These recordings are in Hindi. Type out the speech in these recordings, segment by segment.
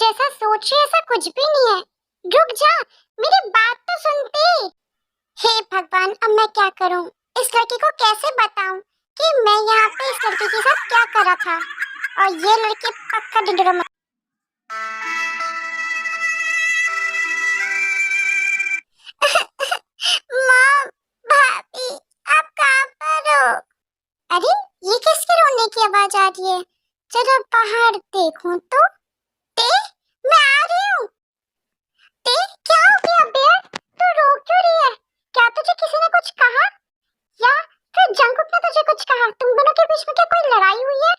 जैसा सोच रही ऐसा कुछ भी नहीं है। रुक जा, मेरी बात तो सुनती। हे भगवान, अब मैं क्या करूं? इस लड़की को कैसे बताऊं कि मैं यहाँ पे इस लड़की के साथ क्या कर रहा था और ये लड़की पक्का डिंडोरा माँ, भाभी, आप कहाँ पर हो? अरे, ये किसके रोने की आवाज आ रही है? जरा बाहर देखूं तो। ते, मैं आ रही हूँ। ते, क्या हो गया बेयर? तू रो क्यों रही है? क्या तुझे किसी ने कुछ कहा या फिर जंकुक ने तुझे कुछ कहा? तुम दोनों के बीच में क्या कोई लड़ाई हुई है?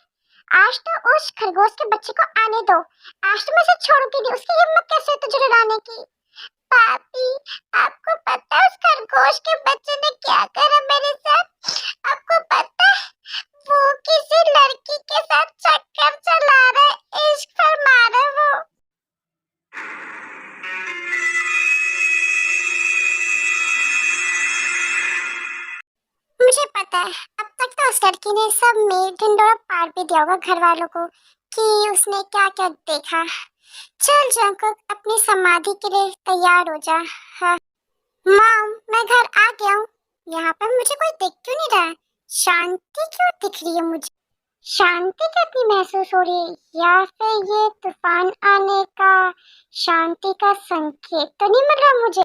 आज तो उस खरगोश के बच्चे को आने दो। आज तो मैं इसे छोड़ूंगी नहीं। उसकी हिम्मत कैसे है तुझे डराने की? पापी, आपको पता है उस खरगोश के बच्चे ने क्या करा मेरे साथ? आपको पता है वो किसी लड़की के साथ चक्कर चला रहा है, इश्क फरमा रहा है वो। मुझे पता है, अब तक तो उस लड़की ने सब मेल ढिंढोरा पार भी दिया होगा घर वालों को कि उसने क्या क्या देखा। चल जंकुक, अपनी समाधि के लिए तैयार हो जा। हाँ मॉम, मैं घर आ गया हूँ। यहाँ पर मुझे कोई दिख क्यों नहीं रहा है? शांति क्यों दिख रही है मुझे? शांति कितनी महसूस हो रही है? या फिर ये तूफान आने का शांति का संकेत तो नहीं मिल रहा मुझे?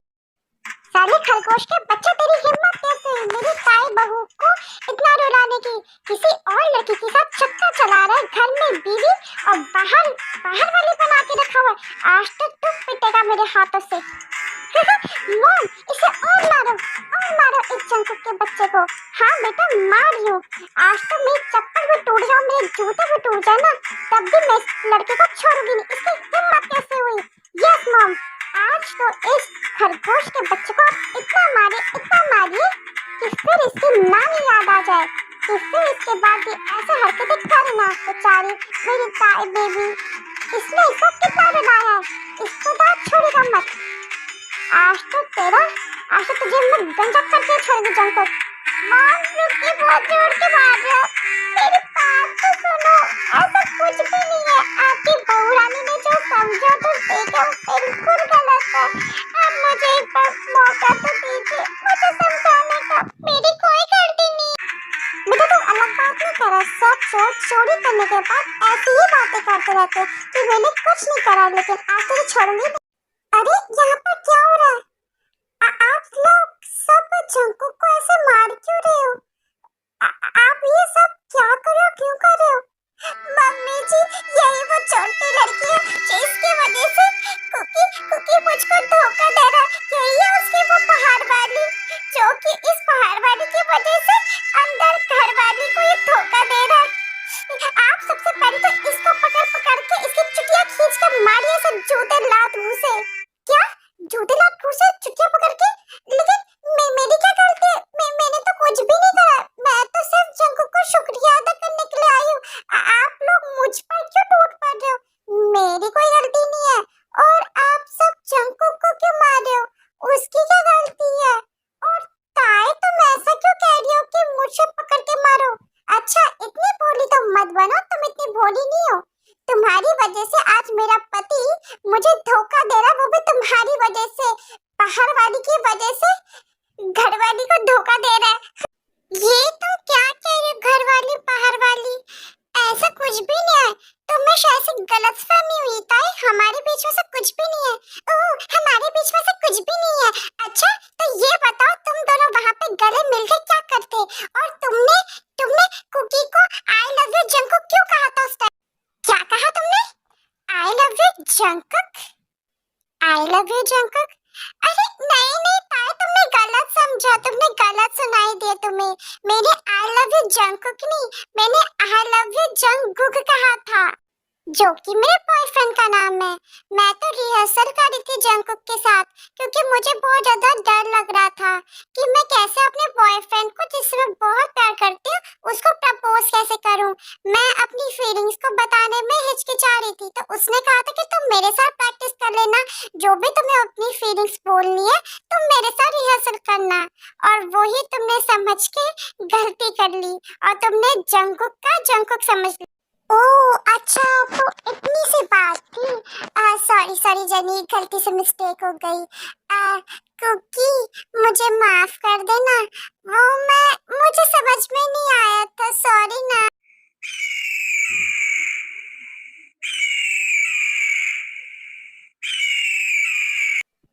साले खरगोश के बच्चे, तेरी हिम्मत कैसे है मेरी ताई बहू को इतना रुलाने की? किसी और लड़की के साथ चक्कर चला रहा है, घर में बीवी और बाहर बाहर वाली बना के रखा हुआ है। आज तो तू पिटेगा मेरे हाथों से। मॉम, इसे और मारो इस जंकुक के बच्चे को। हाँ बेटा, मार रही हूँ। आज तो मेरी चप्पल भी टूट जाए, मेरे जूते भी टूट जाए ना, तब भी मैं इस लड़के को छोड़ूंगी नहीं। इसकी हिम्मत कैसे हुई? यस मॉम, आज तो इस खरगोश के बच्चे को आप इतना मारिए कि फिर इसकी नानी याद आ जाए, कि फिर इसके बाद ये ऐसे हरकतें करे ना। बेचारी मेरी ताई बेबी, इसने इसको कितना रुलाया है, इसको तो आप छोड़ेगा मत। आज तो तुझे मैं गंजा करके छोड़ूंगी जंकुक। मॉम, रुकिए, बहुत जोर के मार रहे हो। मेरी बात तो सुनो, ऐसा कुछ भी नहीं है। आपकी बहू रानी ने जो समझा तो देखा, वो बिल्कुल गलत है। अब मुझे एक बार मौका तो दीजिए मुझे समझाने का। मेरी कोई गलती नहीं है। बेटा तू अलग बात नहीं कर रहा। सब चोरी करने के बाद ऐसी ही बातें करते रहते कि मैंने कुछ नहीं करा, लेकिन आज तुझे छोड़ूंगी नहीं। अरे, यहाँ पर क्या हो रहा है? आप लोग सब जंकुक को ऐसे मार क्यों रहे हो? आप ये सब क्या कर रहे हो, क्यों कर रहे हो? मम्मी जी, यही वो छोटी लड़की है जिसकी वजह से कुकी मुझको धोखा दे रहा है। यही है उसकी वो पहाड़ वाली, जो कि इस पहाड़ वाली की वजह से अंदर घर वाली को ये धोखा दे रहा है। आप सबसे पहले तो इसको पकड़ के इसकी चुटिया खींच कर मारिए, सब जूते लात मुंह से। क्या जूते लात मुंह से चुटिया पकड़ के? लेकिन मेरी क्या गलती है? मैंने तो कुछ भी नहीं करा। मैं तो सिर्फ जंकुक को शुक्रिया अदा करने के लिए आई हूँ। आप लोग मुझ पर क्यों टूट पड़ रहे हो? मेरी कोई गलती नहीं है। और आप सब जंकुक को क्यों मार रहे हो? उसकी क्या गलती है? और ताई, तुम ऐसा क्यों कह रही हो कि मुझे पकड़ के मारो? अच्छा, इतनी भोली तो मत बनो, तुम इतनी भोली नहीं हो। तुम्हारी वजह से आज मेरा पति मुझे धोखा दे रहा, वो भी तुम्हारी वजह से। पहाड़ वाली की वजह से घरवाली को धोखा दे रहा है। ये तुम क्या कह रहे हो? घरवाली पहाड़ वाली, ऐसा कुछ भी नहीं है। तुम्हें शायद से गलतफहमी हुई ताई, हमारे बीच में से कुछ भी नहीं है। ओह, हमारे बीच में से कुछ भी नहीं है। अच्छा, तो ये बताओ, तुम दोनों वहाँ पे गले मिलके क्या करते? और तुमने तुमने कुकी को आई लव यू जंकुक क्यों कहा था उस टाइम? क्या कहा तुमने? आई love you Jungkook? I love you Jungkook? अरे नहीं ताई, तुमने गलत समझा, तुमने गलत सुनाई दिया तुम्हें। मैंने आई लव यू जंकुक नहीं, मैंने आई लव यू जंगकुक कहा था, जो कि मेरे बॉयफ्रेंड का नाम है। मैं तो रिहर्सल कर रही थी जंकुक के साथ, क्योंकि मुझे बहुत ज्यादा डर लग रहा था कि मैं कैसे अपने बॉयफ्रेंड को, जिससे मैं बहुत प्यार करती हूँ, उसको प्रपोज कैसे करूँ। मैं अपनी फीलिंग्स को बताने में हिचकिचा रही थी, तो उसने कहा था कि तुम मेरे साथ प्रैक्टिस कर लेना, जो भी तुम्हें अपनी फीलिंग्स बोलनी है तुम मेरे साथ रिहर्सल करना। और वही तुमने समझ के गलती कर ली और तुमने जंकुक का जंकुक समझ लिया। ओह अच्छा, तो इतनी सी बात थी। सॉरी सॉरी जनी, गलती से मिस्टेक हो गई। कुकी, मुझे माफ कर देना। वो मैं मुझे समझ में नहीं आया था, सॉरी ना।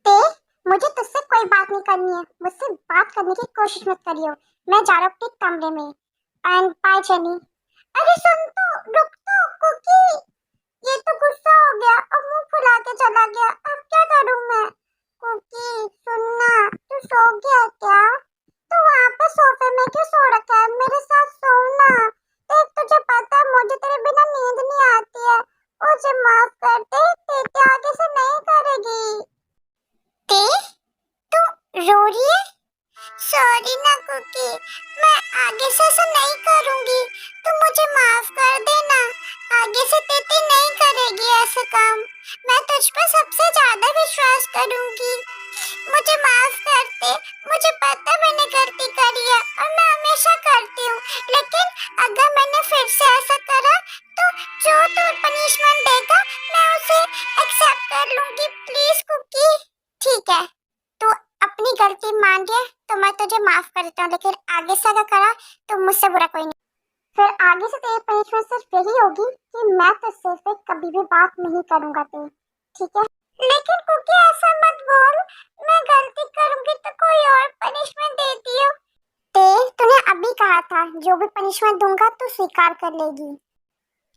ते, मुझे तुझसे कोई बात नहीं करनी है, मुझसे बात करने की कोशिश मत करियो। मैं जा रहा हूँ अपने कमरे में। एंड बाय जनी। अरे सुन तो, रुक तो कुकी, ये तो गुस्सा हो गया और मुंह फुला के चला गया। अब क्या करूं मैं? कुकी सुनना, तू सो गया क्या? तू वहां पे सोफे में क्यों सो रखा है? मेरे साथ सो ना। देख तुझे पता है मुझे तेरे बिना नींद नहीं आती है। मुझे माफ कर दे, तेरे आगे से नहीं करेगी। ते, तू रो रही है? सॉरी ना कुकी, मैं आगे से ऐसा नहीं करूंगी। तू मुझे माफ कर देना। आगे से तेती नहीं करेगी ऐसा काम। मैं तुझ पर सबसे ज्यादा विश्वास करूंगी। मुझे माफ कर दे। मुझे पता मैंने गलती करी है और मैं हमेशा करती हूँ, लेकिन अगर मैंने फिर से ऐसा करा तो जो तू पनिशमेंट देगा मैं उसे एक्सेप्ट कर लूंगी। Please cookie. ठीक है, तू अपनी गलती मान गया तो मैं तुझे माफ कर देता हूँ, लेकिन आगे से अगर करा तो मुझसे बुरा कोई नहीं। फिर आगे से तेरी पनिशमेंट सिर्फ यही होगी कि मैं तुझसे फिर कभी भी बात नहीं करूंगा तेरी, ठीक है? लेकिन कुकी ऐसा मत बोल, मैं गलती करूंगी तो कोई और पनिशमेंट देती हो। ते, तूने अभी कहा था जो भी पनिशमेंट दूंगा तू स्वीकार कर लेगी।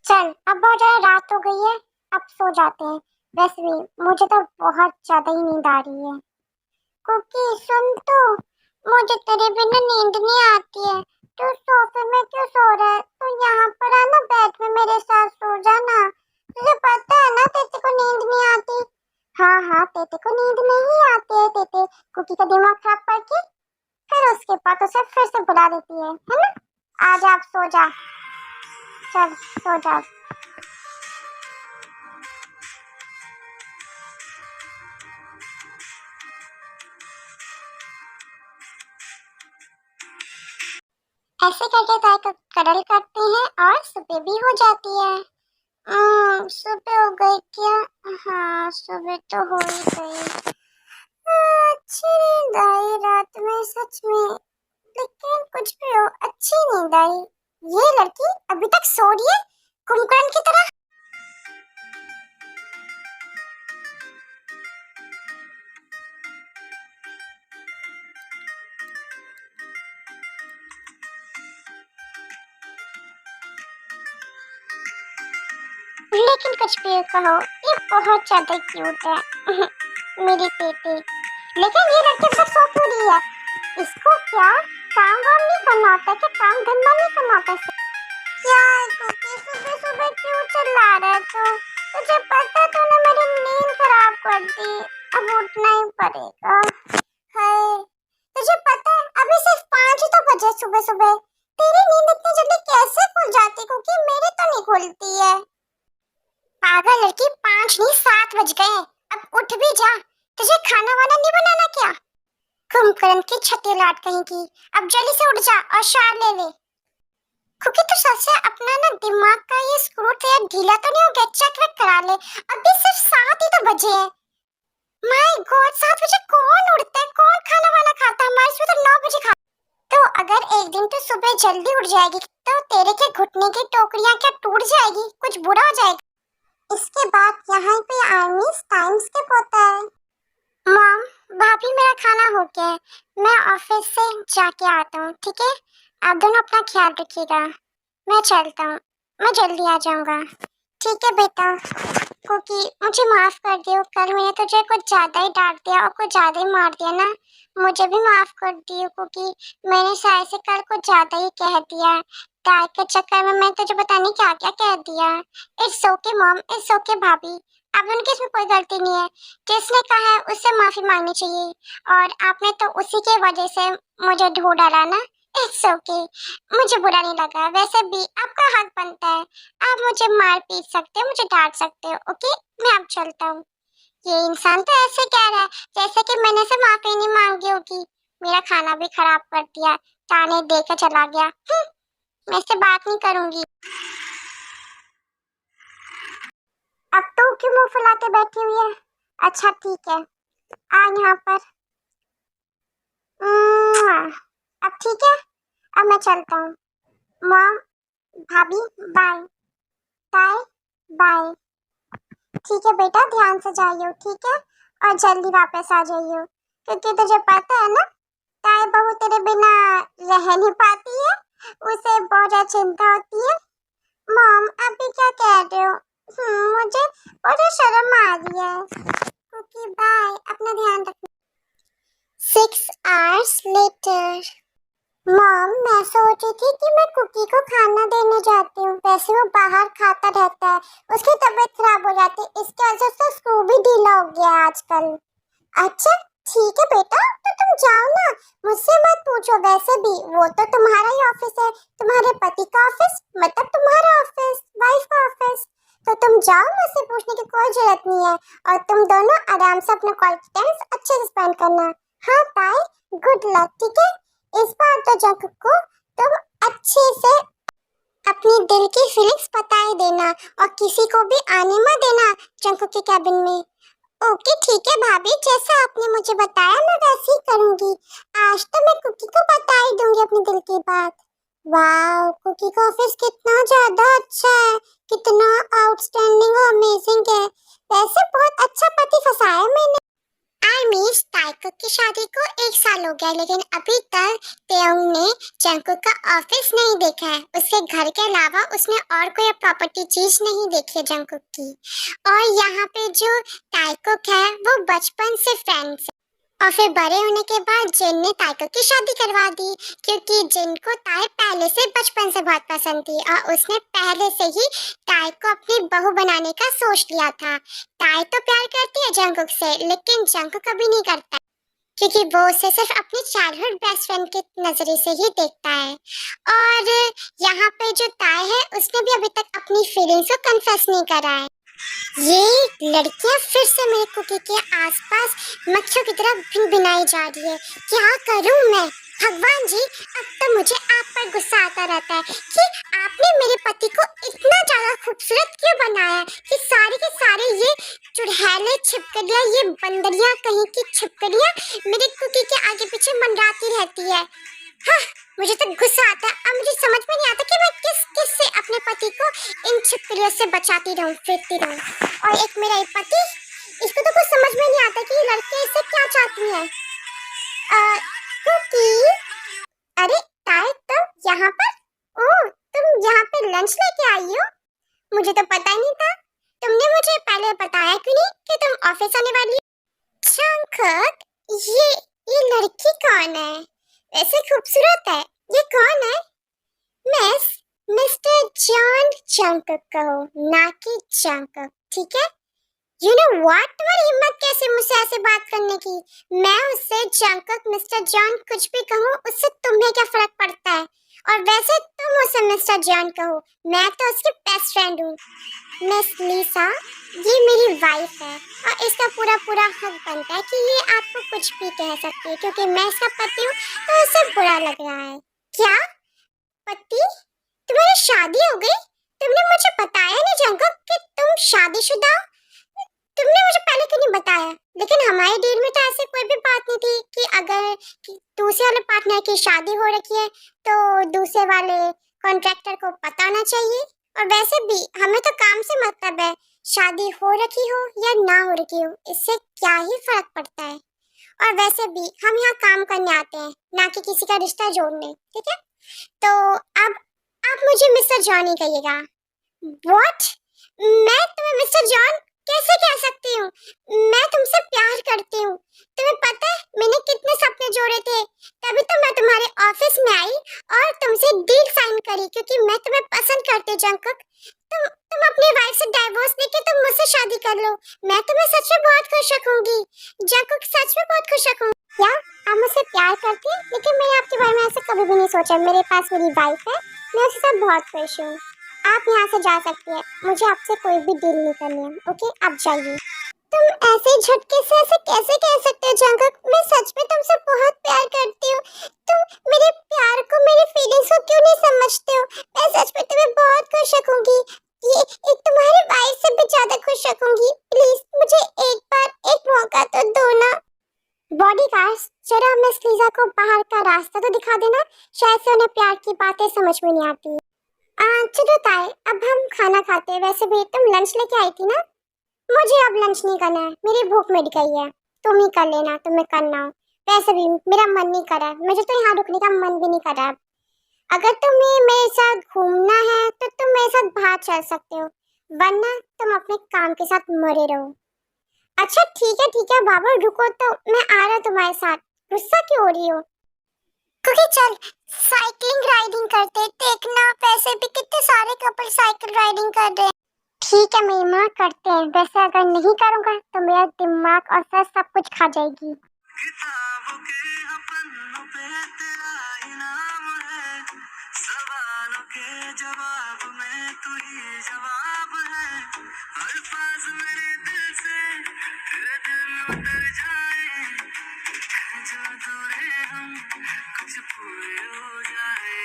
चल अब बहुत ज्यादा रात हो गई है, अब सो जाते हैं। वैसे भी मुझे तो बहुत ज्यादा ही नींद आ रही है। कुकी सुन तो, मुझे तेरे बिना नींद नहीं आती है। तू सोफे में क्यों सो रहा है? तू यहाँ पर आना, बेड में मेरे साथ सो जाना। तुझे पता है ना तेरे को नींद नहीं आती। हाँ हाँ, तेरे को नींद नहीं आती है। तेरे कुकी का दिमाग खराब करके फिर उसके बाद उसे फिर से बुला देती है ना? आजा आप सो जा। चल सो जा। ऐसे करके गाय को कडल करते हैं और सुबह भी हो जाती है। सुबह हो गई क्या? हाँ सुबह तो हो ही गई। अच्छी नींद आई रात में सच में, लेकिन कुछ भी हो अच्छी नींद आई। ये लड़की अभी तक सो रही है कुंभकर्ण की तरह। लेकिन कुछ भी कहो, ये बहुत ज्यादा क्यूट है मेरी बेटी। लेकिन ये लड़की अब तक सो क्यों रही है? इसको क्या काम वाम नहीं करना होता? क्या काम धंधा नहीं करना होता इसको? क्या कुकी सुबह सुबह क्यों चिल्ला रहा है तू? तुझे पता है तूने मेरी नींद खराब कर दी। अब उठना ही पड़ेगा। हाय, तुझे पता है अभी सिर्फ 5 ही तो बजे सुबह सुबह। तेरी नींद इतनी जल्दी कैसे खुल जाती? क्योंकि मेरी तो नहीं खुलती है। पागल लड़की, 5 नहीं 7 बज गए। अब उठ भी जा। तुझे खाना वाना नहीं बनाना क्या? कुंभकर्ण की छठी लाट कहीं की। अब जल्दी से उठ जा और शावर ले ले। क्योंकि तू सबसे अपना ना दिमाग का ये स्क्रू थे ढीला तो नहीं हो गया? चेक वेक करा ले। अभी सिर्फ 7 ही तो बजे हैं। माय गॉड, 7 बजे कौन उठता है? कौन खाना वाना खाता है? हमारे इसमें तो 9 बजे खा। तो अगर एक दिन तू सुबह जल्दी उठ जाएगी तो तेरे के घुटने की टोकरियां क्या टूट जाएगी? कुछ बुरा हो जाएगा? इसके बाद यहाँ पे आर्मी टाइम स्किप होता है। मॉम, भाभी मेरा खाना हो गया है, मैं ऑफिस से जाके आता हूँ, ठीक है? आप दोनों अपना ख्याल रखिएगा। मैं चलता हूँ, मैं जल्दी आ जाऊंगा। ठीक है बेटा। क्योंकि मुझे माफ कर दियो, कल मैंने तुझे कुछ ज्यादा ही डांट दिया और कुछ ज्यादा ही मार दिया ना। मुझे भी माफ कर दियो क्योंकि मैंने शायद से कल कुछ ज्यादा ही कह दिया। डांट के चक्कर में मैं तुझे पता नहीं क्या क्या कह दिया। It's okay mom, it's okay भाभी, आप उनकी इसमें कोई गलती नहीं है। जिसने कहा है उससे माफी मांगनी चाहिए, और आपने तो उसी के वजह से मुझे ढो डाला ना। इट्स ओके, मुझे बुरा नहीं लगा। वैसे भी आपका हक बनता है, आप मुझे मार पीट सकते हो, मुझे डांट सकते हो। ओके, मैं अब चलता हूँ। ये इंसान तो ऐसे कह रहा है जैसे कि मैंने से माफी नहीं मांगी होगी। मेरा खाना भी खराब कर दिया, ताने दे के चला गया। मैं इससे बात नहीं करूंगी। मुंह फुलाते बैठी हुई है। अच्छा ठीक है, आ यहाँ पर। मुआ। अब ठीक है, अब मैं चलता हूँ। मॉम, भाभी, बाय। Bye bye. ठीक है बेटा, ध्यान से जाइयो, ठीक है, और जल्दी वापस आ जाइयो, क्योंकि तुझे पता है ना, ताई बहू तेरे बिना रह नहीं पाती है, उसे बहुत ज्यादा चिंता होती है। मॉम, अभी क्या कह रहे हो? मुझे बहुत शर्म आ रही है। ओके बाय, अपना ध्यान रखना। 6 hours later। मॉम, मैं सोच रही थी कि मैं कुकी को खाना देने जाती हूँ, वैसे वो बाहर खाता रहता है, उसकी तबीयत खराब हो जाती है, इसके वजह से उसका स्क्रू भी ढीला हो गया है आजकल। अच्छा ठीक है बेटा, तो तुम जाओ ना, मुझसे मत पूछो, वैसे भी वो तो तुम्हारा ही ऑफिस है, तुम्हारे पति का ऑफिस, मतलब तुम्हारा ऑफिस, वाइफ का ऑफिस, तो तुम जाओ, मुझसे पूछने की कोई जरूरत नहीं है, और तुम दोनों आराम से अपना क्वालिटी टाइम अच्छे से स्पेंड करना। हाँ ताई, गुड लक, ठीक है, इस बार तो जंक को तुम अच्छे से अपनी दिल की फीलिंग्स बता ही देना, और किसी को भी आने मत देना जंक के कैबिन में। ओके ठीक है भाभी, जैसा आपने मुझे बताया मैं वैसे ही करूंगी। आज तो मैं कुकी को बता ही दूंगी अपने दिल की बात। वाह, कुकी का ऑफिस कितना ज्यादा अच्छा है, कितना आउटस्टैंडिंग और अमेजिंग है। वैसे बहुत अच्छा पति फंसाया मैंने। आई मिस ताइको की शादी को 1 साल हो गया, लेकिन अभी तक तेयोंग ने जंकुक का ऑफिस नहीं देखा है। उसके घर के अलावा उसने और कोई प्रॉपर्टी चीज नहीं देखी है जंकुक की। और यहाँ पे जो ताइकुक है वो बचपन से फ्रेंड्स है, और फिर बड़े होने के बाद जिन ने ताइको की शादी करवा दी, क्योंकि जिन को ताई पहले से बचपन से बहुत पसंद थी, और उसने पहले से ही ताई को अपनी बहू बनाने का सोच लिया था। ताई तो प्यार करती है जंकुक से, लेकिन जंकुक कभी नहीं करता, क्योंकि वो उसे सिर्फ अपनी चाइल्डहुड बेस्ट फ्रेंड के नजरिए से ही देखता है। और यहाँ पे जो ताई है उसने भी अभी तक अपनी फीलिंग्स को कन्फेस नहीं करा है। ये लड़कियां फिर से मेरे कुकी के आसपास मक्खियों की तरह भिनभिनाई जा रही है। क्या करूं मैं? भगवान जी, अब तो मुझे आप पर गुस्सा आता रहता है कि आपने मेरे पति को इतना ज्यादा खूबसूरत क्यों बनाया कि सारे के सारे ये चुड़ैले छिपकलियां, ये बंदरियां कहीं की छिपकलियां मेरे कुकी के आगे पीछे मंडराती रहती है। हाँ, मुझे तो गुस्सा आता है। अब मुझे समझ में नहीं आता कि मैं किस किस से अपने पति को इन छिपकलियों से बचाती रहूं, फेंकती रहूं। और एक मेरा एक पति, इसको तो कुछ समझ में नहीं आता कि ये लड़के इससे क्या चाहती है। कुकी, अरे ताई, तुम यहाँ पर? ओह, तुम यहाँ पे लंच लेके आई हो? मुझे तो पता ही नहीं था। तुमने मुझे पहले बताया क्यों नहीं कि तुम ऑफिस आने वाली हो? जंकुक, ये लड़की कौन है? ऐसे खूबसूरत है, ये कौन है? मिस मिस्टर जॉन जंकुक कहो, ना कि जंकुक, ठीक है? यू नो व्हाट, तुम्हारी हिम्मत कैसे मुझसे ऐसे बात करने की? मैं उससे जंकुक, मिस्टर जॉन कुछ भी कहूँ, उससे तुम्हें क्या फर्क पड़ता है? और वैसे तुम उसे मिस्टर जॉन कहो, मैं तो उसकी बेस्ट फ्रेंड हूँ। मिस लीसा, ये मेरी वाइफ है, और इसका पूरा पूरा हक बनता है कि ये आपको कुछ भी कह सकती है, क्योंकि मैं इसका पति हूँ, तो उसे बुरा लग रहा है। क्या पति? तुम्हारी शादी हो गई? तुमने मुझे बताया नहीं जंकुक कि तुम शादीशुदा हो? तुमने मुझे पहले क्यों नहीं बताया? लेकिन हमारे डील में तो ऐसी कोई भी बात नहीं थी कि अगर दूसरे वाले पार्टनर की शादी हो रखी है तो दूसरे वाले कॉन्ट्रैक्टर को पता होना चाहिए। और वैसे भी हमें तो काम से मतलब है, शादी हो रखी हो या ना हो रखी हो, इससे क्या ही फर्क पड़ता है। और वैसे भी हम यहाँ काम करने आते हैं, ना कि किसी का रिश्ता जोड़ने, ठीक है? तो अब आप मुझे मिस्टर जॉन ही कहिएगा। व्हाट? मैं तुम्हें मिस्टर जॉन कैसे कह सकती हूँ? मैं तुमसे प्यार करती हूँ। तुम्हें पता है मैंने कितने सपने जोड़े थे, तभी तो मैं तुम्हारे ऑफिस में आई और तुमसे डील साइन करी, क्योंकि मैं तुम्हें पसंद करती हूँ जंकुक। तुम अपनी वाइफ से डाइवोर्स लेके तुम मुझसे शादी कर लो, मैं तुम्हें सच में बहुत खुश रखूंगी जंकुक, सच में बहुत खुश रखूंगी। क्या आप मुझसे प्यार करती हैं? लेकिन मैंने आपके बारे में ऐसे कभी भी नहीं सोचा। मेरे पास मेरी वाइफ है, मैं उसके साथ बहुत खुश हूँ। आप यहाँ से जा सकती हैं, मुझे आपसे कोई भी डील नहीं करनी है। ओके, आप जाइए। तुम ऐसे झटके से ऐसे कैसे कह सकते हो जंकुक? मैं सच में तुमसे बहुत प्यार करती हूँ। तुम मेरे प्यार को, मेरी फीलिंग्स को क्यों नहीं समझते हो? मैं सच में तुम्हें बहुत खुश रखूंगी, ये एक तुम्हारी वाइफ से भी ज्यादा खुश रखूंगी। मीजा को बाहर का रास्ता तो दिखा देना, शायद से उन्हें प्यार की बातें समझ में नहीं आती। चलो ताई, अब हम खाना खाते हैं। वैसे भी तुम लंच लेके आई थी ना? मुझे अब लंच नहीं करना है, मेरी भूख मिट गई है। तुम ही कर लेना, तुम्हें करना हो। वैसे भी मेरा मन नहीं कर रहा है, मुझे तो यहाँ रुकने का मन भी नहीं कर रहा। अगर तुम्हें मेरे साथ घूमना है तो तुम मेरे साथ बाहर चल सकते हो, वरना तुम अपने काम के साथ मरे रहो। अच्छा ठीक है बाबा, रुको तो मैं आ रहा तुम्हारे साथ। गुस्सा क्यों हो रही हो? क्योंकि चल साइकिलिंग राइडिंग करते, देखना वैसे भी कितने सारे कपल साइकिल राइडिंग कर रहे हैं। ठीक है मेरी माँ, करते हैं। वैसे अगर नहीं करूँगा तो मेरा दिमाग और सर सब कुछ खा जाएगी। किताबों के पन्नों पे तेरा इनाम है, सवालों के जवाब में तू ही जवाब है। अल्फाज मेरे दिल से तेरे दिल में उतर जाए, जो दूरे हम कुछ पूरे हो जाए।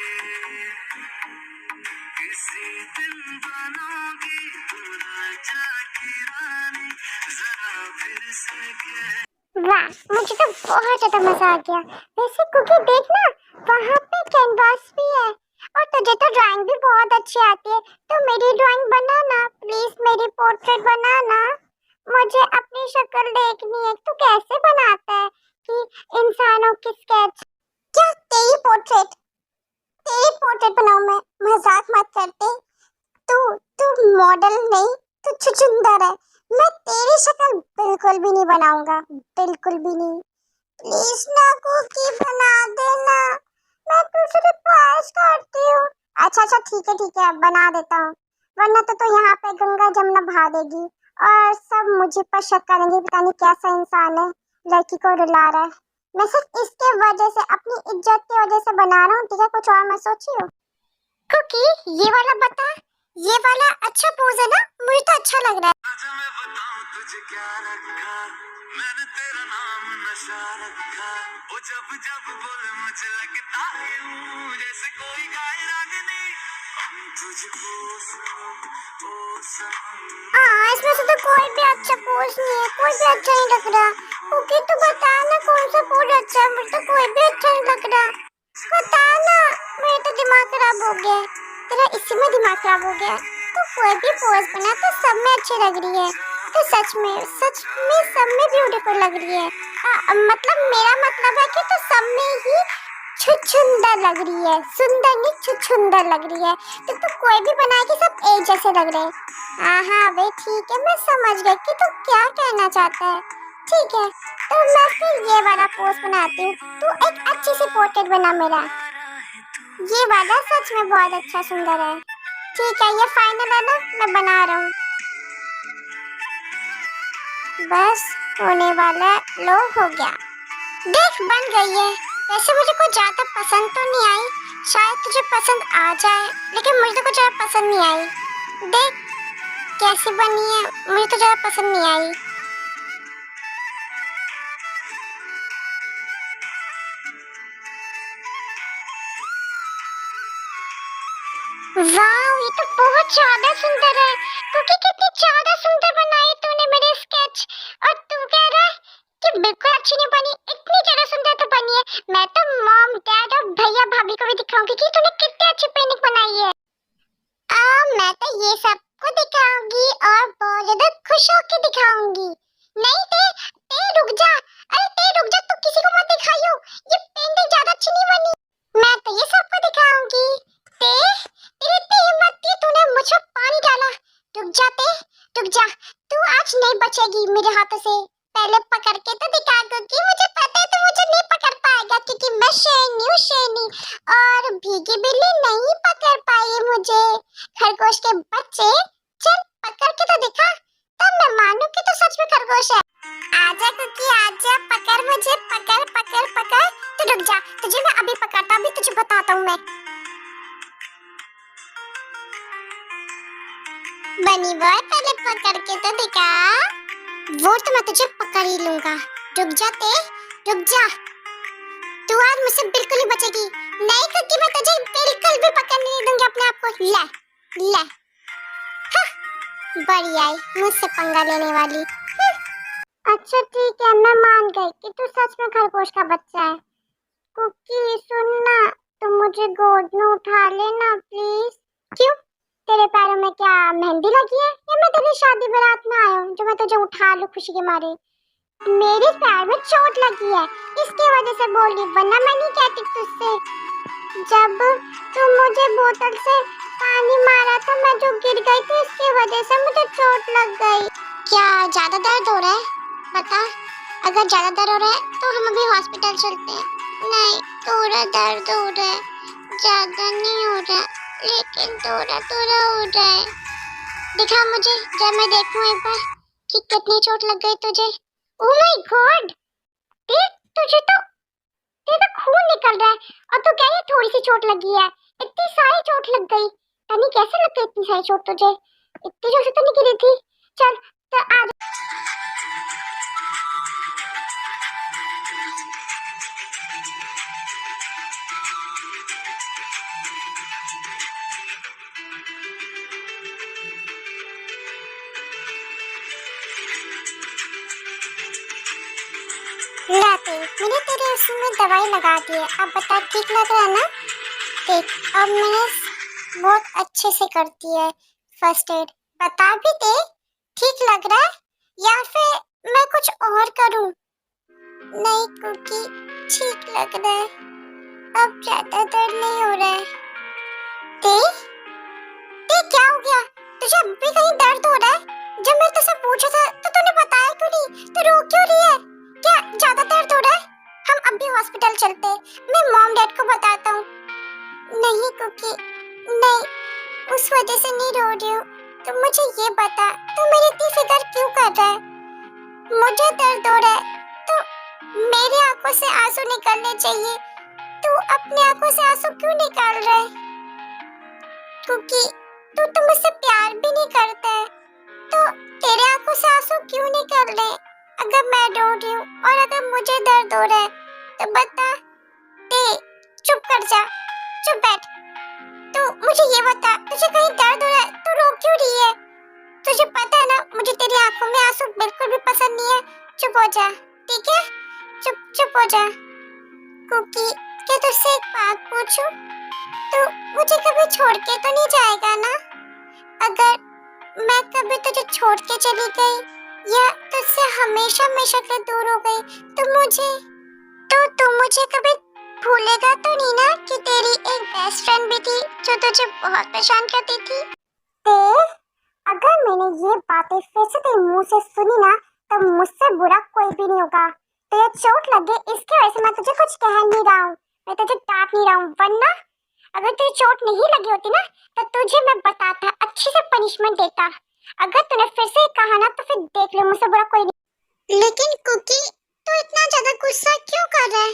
किसी दिन बनोगी तू राजा की रानी, जरा फिर से कह। वाह, मुझे तो बहुत ज्यादा मजा आ गया। वैसे कुकी देखना, वहाँ पे कैनवास भी है, और तुझे तो ड्राइंग भी बहुत अच्छी आती है, तो मेरी ड्राइंग बनाना प्लीज, मेरी पोर्ट्रेट बनाना। मुझे अपनी शक्ल देखनी है, तू कैसे बनाता है कि इंसानों की स्केच। क्या तेरी पोर्ट्रेट? तेरी पोर्ट्रेट बनाऊं मैं? मजाक मत करते। तू तू मॉडल नहीं, तू छुछुंदर है। मैं तेरी शक्ल बिल्कुल भी नहीं बनाऊंगा, बिल्कुल भी नहीं। प्लीज ना कुकी, बना देना, मैं तुझसे रिक्वेस्ट करती हूँ। अच्छा ठीक है बना देता हूँ, वरना तो यहाँ पे गंगा जमुना बहा देगी और सब मुझे पर शक करेंगे, पता नहीं कैसा इंसान है, लड़की को रुला रहा है। मैं सिर्फ इसके वजह से, अपनी इज्जत की वजह से बना रहा हूँ, ठीक है? कुछ और मत सोचियो। कुकी ये वाला बता, ये वाला अच्छा पोज है ना? मुझे तो अच्छा लग रहा है। आजा मैं बताऊं तुझे क्या रखा, मैंने तेरा नाम नशा रखा। वो जब जब बोले मुझे लगता है यूं जैसे कोई गाए रागनी, हम तुझको सनम ओ सनम। इसमें से तो कोई भी अच्छा पोज नहीं है, कोई भी अच्छा नहीं लग रहा। ओके तो बता ना कौन सा पोज अच्छा है? मुझे तो कोई भी अच्छा नहीं लग रहा, बता ना। मेरा तो दिमाग खराब हो गया। तेरा इसी में दिमाग खराब हो गया। तो कोई भी पोज बना तो सब में अच्छी लग रही है, तो सच में सब में ब्यूटीफुल लग रही है। मतलब मेरा मतलब है कि तो सब में ही छुछुंदर लग रही है, सुंदर नहीं छुछुंदर लग रही है। तो कोई भी बनाए कि सब एक जैसे लग रहे हैं। हाँ वे ठीक है, मैं समझ गई कि तू क्या कहना चाहता है। ठीक है तो मैं फिर ये वाला पोज बनाती हूँ, तू एक अच्छी सी पोर्ट्रेट बना मेरा। ये वाला सच में बहुत अच्छा सुंदर है। ठीक है ये फाइनल है ना, मैं बना रहा हूँ। बस होने वाला, लो हो गया। देख बन गई है। वैसे मुझे कुछ ज्यादा पसंद तो नहीं आई, शायद तुझे पसंद आ जाए, लेकिन मुझे तो कुछ ज्यादा पसंद नहीं आई। देख कैसी बनी है, मुझे तो ज्यादा पसंद नहीं आई। वाह ये तो बहुत ज्यादा सुंदर है। क्योंकि कितनी ज्यादा सुंदर बनाई तूने मेरे स्केच, और तू कह रहा है कि बिल्कुल अच्छी नहीं बनी। इतनी ज्यादा सुंदर तो बनी है, मैं तो मॉम डैड और भैया भाभी को भी दिखाऊंगी कि तूने कितनी अच्छी पेंटिंग बनाई है। मैं तो ये सबको दिखाऊंगी और बहुत ज्यादा खुश होकर दिखाऊंगी। नहीं ते रुक जा, अरे ते रुक जा, तू किसी को मत दिखाइयो, ये पेंटिंग ज्यादा अच्छी नहीं बनी। मैं तो ये सबको दिखाऊंगी। ते तेरी इतनी हिम्मत थी, तूने मुझ पर पानी डाला। रुक जा ते, रुक जा, तू आज नहीं बचेगी मेरे हाथों से। पहले पकड़ के तो दिखा, क्योंकि मुझे पता है तू मुझे नहीं पकड़ पाएगा, क्योंकि मैं शेरनी हूँ, शेरनी। और भीगी बिल्ली नहीं पकड़ पाई मुझे। खरगोश के बच्चे, चल पकड़ के तो दिखा, तब मैं मानूं कि तू सच में खरगोश है। आजा कुकी आजा, पकड़ मुझे, पकड़ पकड़ पकड़। तू रुक जा, तुझे मैं अभी पकड़ता, अभी तुझे बताता हूँ मैं। बनी बॉय पहले पकड़ के तो दिखा। वो तो मैं तुझे पकड़ ही लूंगा। रुक जा ते, रुक जा, तू आज मुझसे बिल्कुल नहीं बचेगी। नहीं क्योंकि मैं तुझे बिल्कुल भी पकड़ने नहीं दूंगी अपने आप को। ले ले, बड़ी आई मुझसे पंगा लेने वाली। अच्छा ठीक है, मैं मान गई कि तू सच में खरगोश का बच्चा है। कुकी सुनना, तुम मुझे गोद में उठा लेना प्लीज। क्यों, तेरे पैरों में क्या मेहंदी लगी है या मैं तेरी शादी बारात में आया हूँ जो मैं तुझे उठा लूं खुशी के मारे? मेरे पैर में चोट लगी है, इसकी वजह से बोल रही, वरना मैं नहीं कहती तुझसे। जब तुम मुझे बोतल से पानी मारा तो मैं जो गिर गई थी, इसकी वजह से मुझे चोट लग गई। क्या ज्यादा दर्द हो रहा है? बता, अगर ज्यादा दर्द हो रहा है तो हम अभी हॉस्पिटल चलते हैं। नहीं, थोड़ा दर्द हो रहा है, ज्यादा नहीं हो रहा, लेकिन थोड़ा थोड़ा हो रहा है। दिखा मुझे, जब मैं देखूं एक बार कि कितनी चोट लग गई तुझे। ओह माय गॉड, देख तुझे तो, तेरा खून निकल रहा है और तू कह रही है थोड़ी सी चोट लगी है। इतनी सारी चोट लग गई, तनी कैसे लग गई इतनी सारी चोट तुझे? इतनी जोर से तो नहीं गिरी थी। चल तो आ लाते, मैंने तेरे उसमें दवाई लगा दी है, अब बता ठीक लग रहा है ना? देख, अब मैंने बहुत अच्छे से करती है फर्स्ट एड। बता भी दे, ठीक लग रहा है या फिर मैं कुछ और करूं? नहीं कुकी, ठीक लग रहा है, अब ज्यादा दर्द नहीं हो रहा है। देख, देख क्या हो गया तुझे? अब भी कहीं दर्द हो रहा है? जब मैंने तुझसे पूछा था तो तूने बताया क्यों नहीं? तू रो क्यों रही है? क्या ज्यादा दर्द हो रहा है? हम अभी हॉस्पिटल चलते हैं, मैं मॉम डैड को बताता हूँ। नहीं कुकी, नहीं, उस वजह से नहीं रो रही हूँ। तो मुझे ये बता, तू मेरी इतनी फिक्र क्यों कर रहा है? मुझे दर्द हो रहा है तो मेरी आंखों से आंसू निकलने चाहिए, तू अपनी आंखों से आंसू क्यों निकाल रहा है? क्योंकि तू तो मुझसे प्यार भी नहीं करता है, तो तेरे आंखों से आंसू क्यों निकल रहे? अगर मैं रो रही हूँ और अगर मुझे दर्द हो रहा है तो बता दे, चुप कर जा, चुप बैठ। तो मुझे ये बता, तुझे कहीं दर्द हो रहा है तो रो क्यों रही है? तुझे पता है ना मुझे तेरी आंखों में आंसू बिल्कुल भी पसंद नहीं है। चुप हो जा, ठीक है? चुप चुप हो जा। कुकी, क्या तुझसे एक बात पूछूं? तू मुझे कभी छोड़ के तो नहीं जाएगा ना? अगर मैं कभी तुझे छोड़ के चली गई या तुझसे हमेशा हमेशा के लिए दूर हो गई तो तू मुझे कभी भूलेगा तो नहीं ना कि तेरी एक बेस्ट फ्रेंड भी थी जो तुझे बहुत परेशान करती थी? देख, अगर मैंने ये बातें फिर से तेरे मुंह से सुनी ना तो मुझसे बुरा कोई भी नहीं होगा। तुझे चोट लगे इसकी वजह से मैं तुझे कुछ कह नहीं रहा हूँ, मैं तुझे डांट नहीं रहा हूँ, वरना अगर तुझे चोट नहीं लगी होती ना तो तुझे मैं बताता, अच्छी से पनिशमेंट देता। अगर तूने फिर से कहा ना तो फिर देख ले, मुझसे बुरा कोई नहीं। लेकिन कुकी, तू इतना ज्यादा गुस्सा क्यों कर रहा है?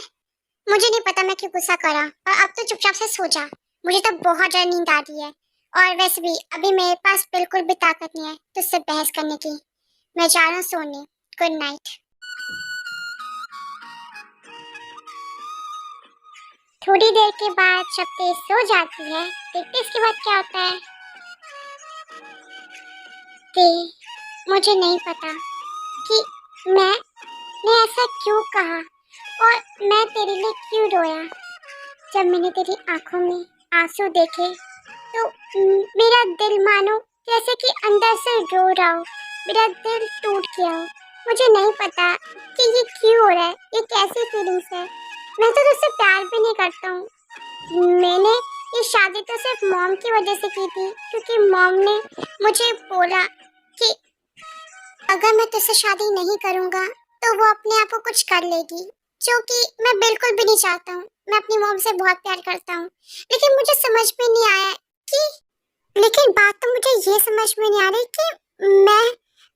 मुझे नहीं पता मैं क्यों गुस्सा करा, और अब तो चुपचाप से सो जा, मुझे तो बहुत ज्यादा नींद आ रही है। और वैसे भी अभी मेरे पास बिल्कुल भी ताकत नहीं है तुझसे बहस करने की। मैं जा रहा हूँ सोने, गुड नाइट। थोड़ी देर के बाद जब तेज सो जाती है, देखते इसके बाद क्या होता है। ते, मुझे नहीं पता कि मैंने ऐसा क्यों कहा और मैं तेरे लिए क्यों रोया। जब मैंने तेरी आंखों में आंसू देखे तो मेरा दिल मानो जैसे कि अंदर से रो रहा हो, मेरा दिल टूट गया हो। मुझे नहीं पता कि ये क्यों हो रहा है, ये कैसी फीलिंग्स है। मैं तो तुझसे प्यार भी नहीं करता हूँ। मैंने ये शादी तो सिर्फ मॉम की वजह से की थी, क्योंकि मॉम ने मुझे बोला कि अगर मैं तुझसे शादी नहीं करूँगा तो वो अपने आप को कुछ कर लेगी, जो कि मैं बिल्कुल भी नहीं चाहता हूँ। मैं अपनी मॉम से बहुत प्यार करता हूँ, लेकिन मुझे समझ में नहीं आया कि, लेकिन बात तो मुझे ये समझ में नहीं आ रही कि